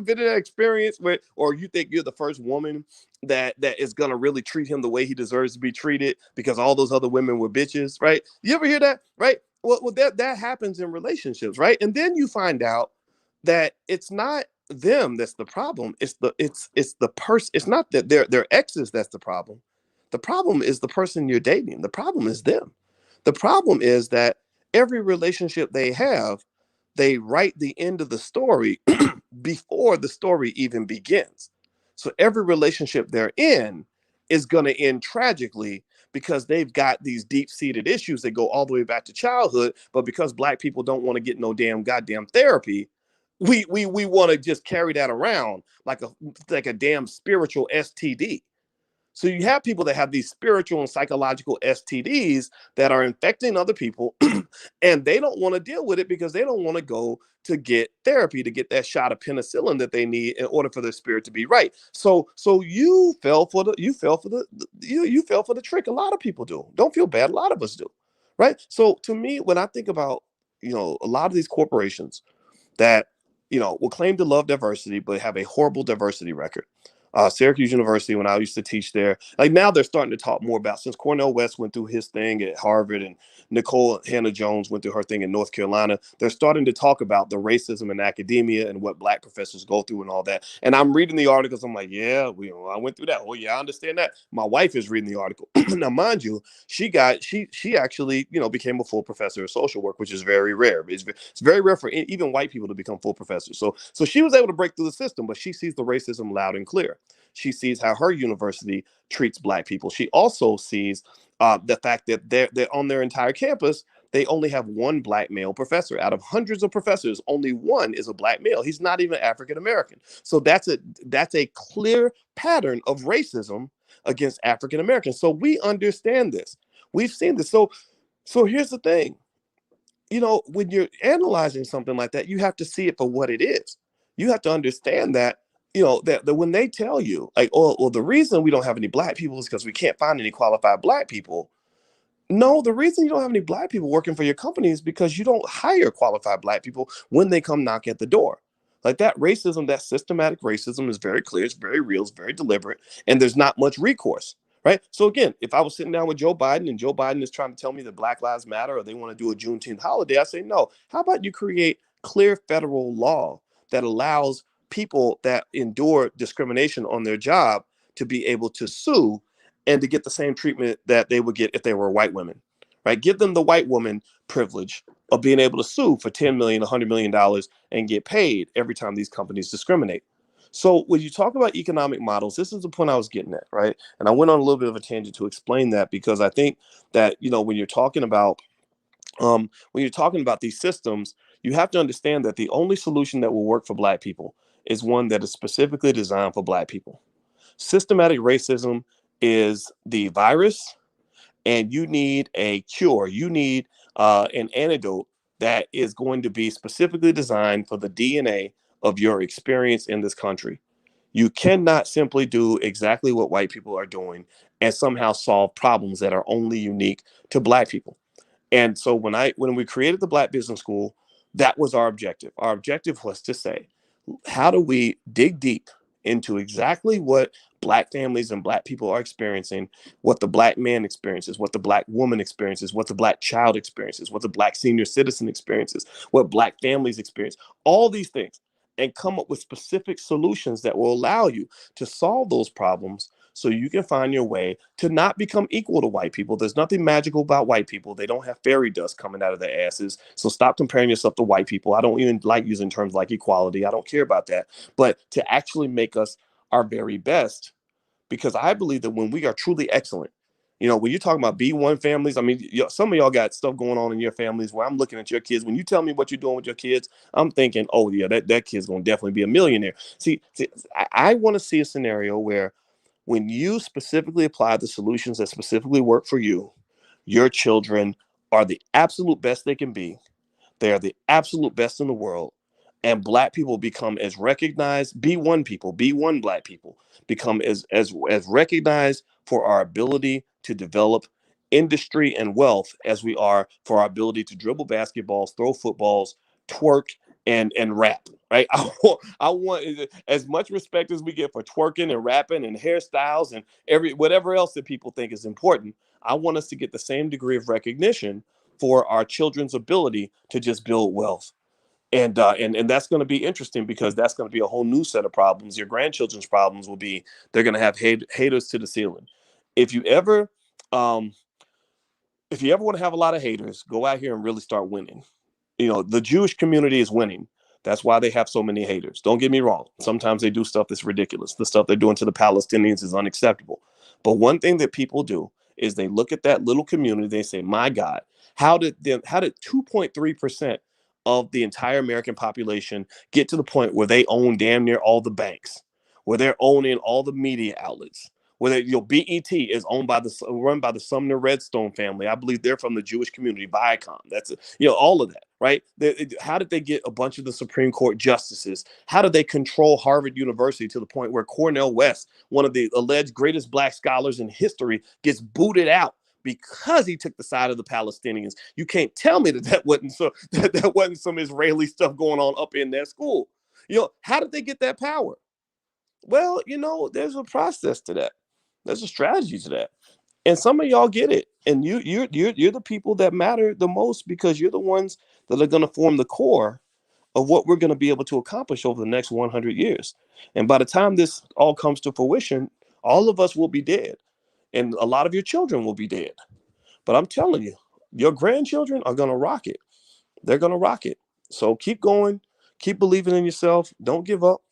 been in that experience where, or you think you're the first woman that is gonna really treat him the way he deserves to be treated because all those other women were bitches, right? You ever hear that, right? Well, that happens in relationships, right? And then you find out that it's not them that's the problem. It's the person. It's not that they're exes that's the problem. The problem is the person you're dating. The problem is them. The problem is that every relationship they have, they write the end of the story before the story even begins. So every relationship they're in is going to end tragically because they've got these deep-seated issues that go all the way back to childhood. But because black people don't want to get no damn goddamn therapy, we want to just carry that around like a damn spiritual STD. So you have people that have these spiritual and psychological STDs that are infecting other people, and they don't want to deal with it because they don't want to go to get therapy to get that shot of penicillin that they need in order for their spirit to be right. So you fell for the trick. A lot of people do. Don't feel bad. A lot of us do, right? So to me, when I think about a lot of these corporations that will claim to love diversity but have a horrible diversity record. Syracuse University, when I used to teach there, like now they're starting to talk more about, since Cornel West went through his thing at Harvard and Nicole Hannah Jones went through her thing in North Carolina, they're starting to talk about the racism in academia and what black professors go through and all that. And I'm reading the articles. I'm like, yeah, I went through that. Oh yeah, I understand that. My wife is reading the article. Now, mind you, she actually became a full professor of social work, which is very rare. It's very rare for even white people to become full professors. So she was able to break through the system, but she sees the racism loud and clear. She sees how her university treats black people. She also sees the fact that they're on their entire campus, they only have one black male professor. Out of hundreds of professors, only one is a black male. He's not even African American. So that's a clear pattern of racism against African Americans. So we understand this. We've seen this. So here's the thing. When you're analyzing something like that, you have to see it for what it is. You have to understand that, that when they tell you, like, oh, well, the reason we don't have any black people is because we can't find any qualified black people. No, the reason you don't have any black people working for your company is because you don't hire qualified black people when they come knock at the door. Like, that racism, that systematic racism is very clear, it's very real, it's very deliberate, and there's not much recourse. Right. So again, if I was sitting down with Joe Biden and Joe Biden is trying to tell me that Black Lives Matter or they want to do a Juneteenth holiday, I say, no. How about you create clear federal law that allows people that endure discrimination on their job to be able to sue and to get the same treatment that they would get if they were white women, right? Give them the white woman privilege of being able to sue for $10 million, $100 million and get paid every time these companies discriminate. So when you talk about economic models, this is the point I was getting at, right? And I went on a little bit of a tangent to explain that because I think that, when you're talking about these systems, you have to understand that the only solution that will work for black people is one that is specifically designed for black people. Systematic racism is the virus, and you need a cure. You need an antidote that is going to be specifically designed for the DNA of your experience in this country. You cannot simply do exactly what white people are doing and somehow solve problems that are only unique to black people. And so when we created the Black Business School, that was our objective. Our objective was to say, how do we dig deep into exactly what Black families and Black people are experiencing, what the Black man experiences, what the Black woman experiences, what the Black child experiences, what the Black senior citizen experiences, what Black families experience, all these things, and come up with specific solutions that will allow you to solve those problems so you can find your way to not become equal to white people. There's nothing magical about white people. They don't have fairy dust coming out of their asses. So stop comparing yourself to white people. I don't even like using terms like equality. I don't care about that. But to actually make us our very best, because I believe that when we are truly excellent, when you're talking about B1 families, I mean, some of y'all got stuff going on in your families where I'm looking at your kids. When you tell me what you're doing with your kids, I'm thinking, oh, yeah, that kid's going to definitely be a millionaire. See I want to see a scenario where when you specifically apply the solutions that specifically work for you, your children are the absolute best they can be. They are the absolute best in the world. And Black people become as recognized, B1 people, B1 Black people become as recognized for our ability to develop industry and wealth as we are for our ability to dribble basketballs, throw footballs, twerk, and rap. Right? I want as much respect as we get for twerking and rapping and hairstyles and whatever else that people think is important. I want us to get the same degree of recognition for our children's ability to just build wealth. And that's going to be interesting, because that's going to be a whole new set of problems. Your grandchildren's problems will be, they're going to have haters to the ceiling. If you ever um, if you ever want to have a lot of haters, go out here and really start winning. The Jewish community is winning. That's why they have so many haters. Don't get me wrong. Sometimes they do stuff that's ridiculous. The stuff they're doing to the Palestinians is unacceptable. But one thing that people do is they look at that little community, they say, my God, how did 2.3% of the entire American population get to the point where they own damn near all the banks, where they're owning all the media outlets, where BET is run by the Sumner Redstone family. I believe they're from the Jewish community, Viacom. That's all of that, right? How did they get a bunch of the Supreme Court justices? How did they control Harvard University to the point where Cornel West, one of the alleged greatest Black scholars in history, gets booted out because he took the side of the Palestinians? You can't tell me that wasn't some Israeli stuff going on up in that school. How did they get that power? Well, there's a process to that. There's a strategy to that. And some of y'all get it. And you're the people that matter the most, because you're the ones that are going to form the core of what we're going to be able to accomplish over the next 100 years. And by the time this all comes to fruition, all of us will be dead. And a lot of your children will be dead. But I'm telling you, your grandchildren are going to rock it. They're going to rock it. So keep going. Keep believing in yourself. Don't give up.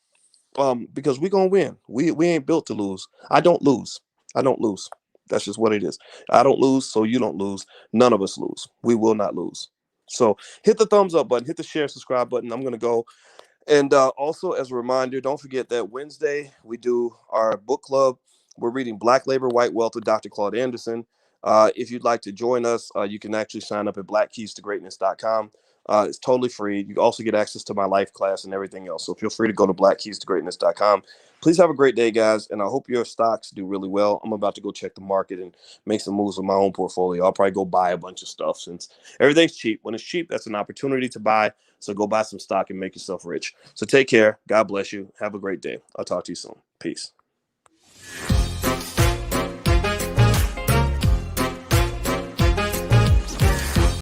Because we're gonna win. We ain't built to lose. I don't lose. I don't lose. That's just what it is. I don't lose, so you don't lose. None of us lose. We will not lose. So hit the thumbs up button, hit the share, subscribe button. I'm gonna go. And also, as a reminder, don't forget that Wednesday we do our book club. We're reading Black Labor, White Wealth with Dr. Claude Anderson. If you'd like to join us, you can actually sign up at blackkeystogreatness.com. It's totally free. You also get access to my life class and everything else. So feel free to go to blackkeystogreatness.com. Please have a great day, guys. And I hope your stocks do really well. I'm about to go check the market and make some moves with my own portfolio. I'll probably go buy a bunch of stuff, since everything's cheap. When it's cheap, that's an opportunity to buy. So go buy some stock and make yourself rich. So take care. God bless you. Have a great day. I'll talk to you soon. Peace.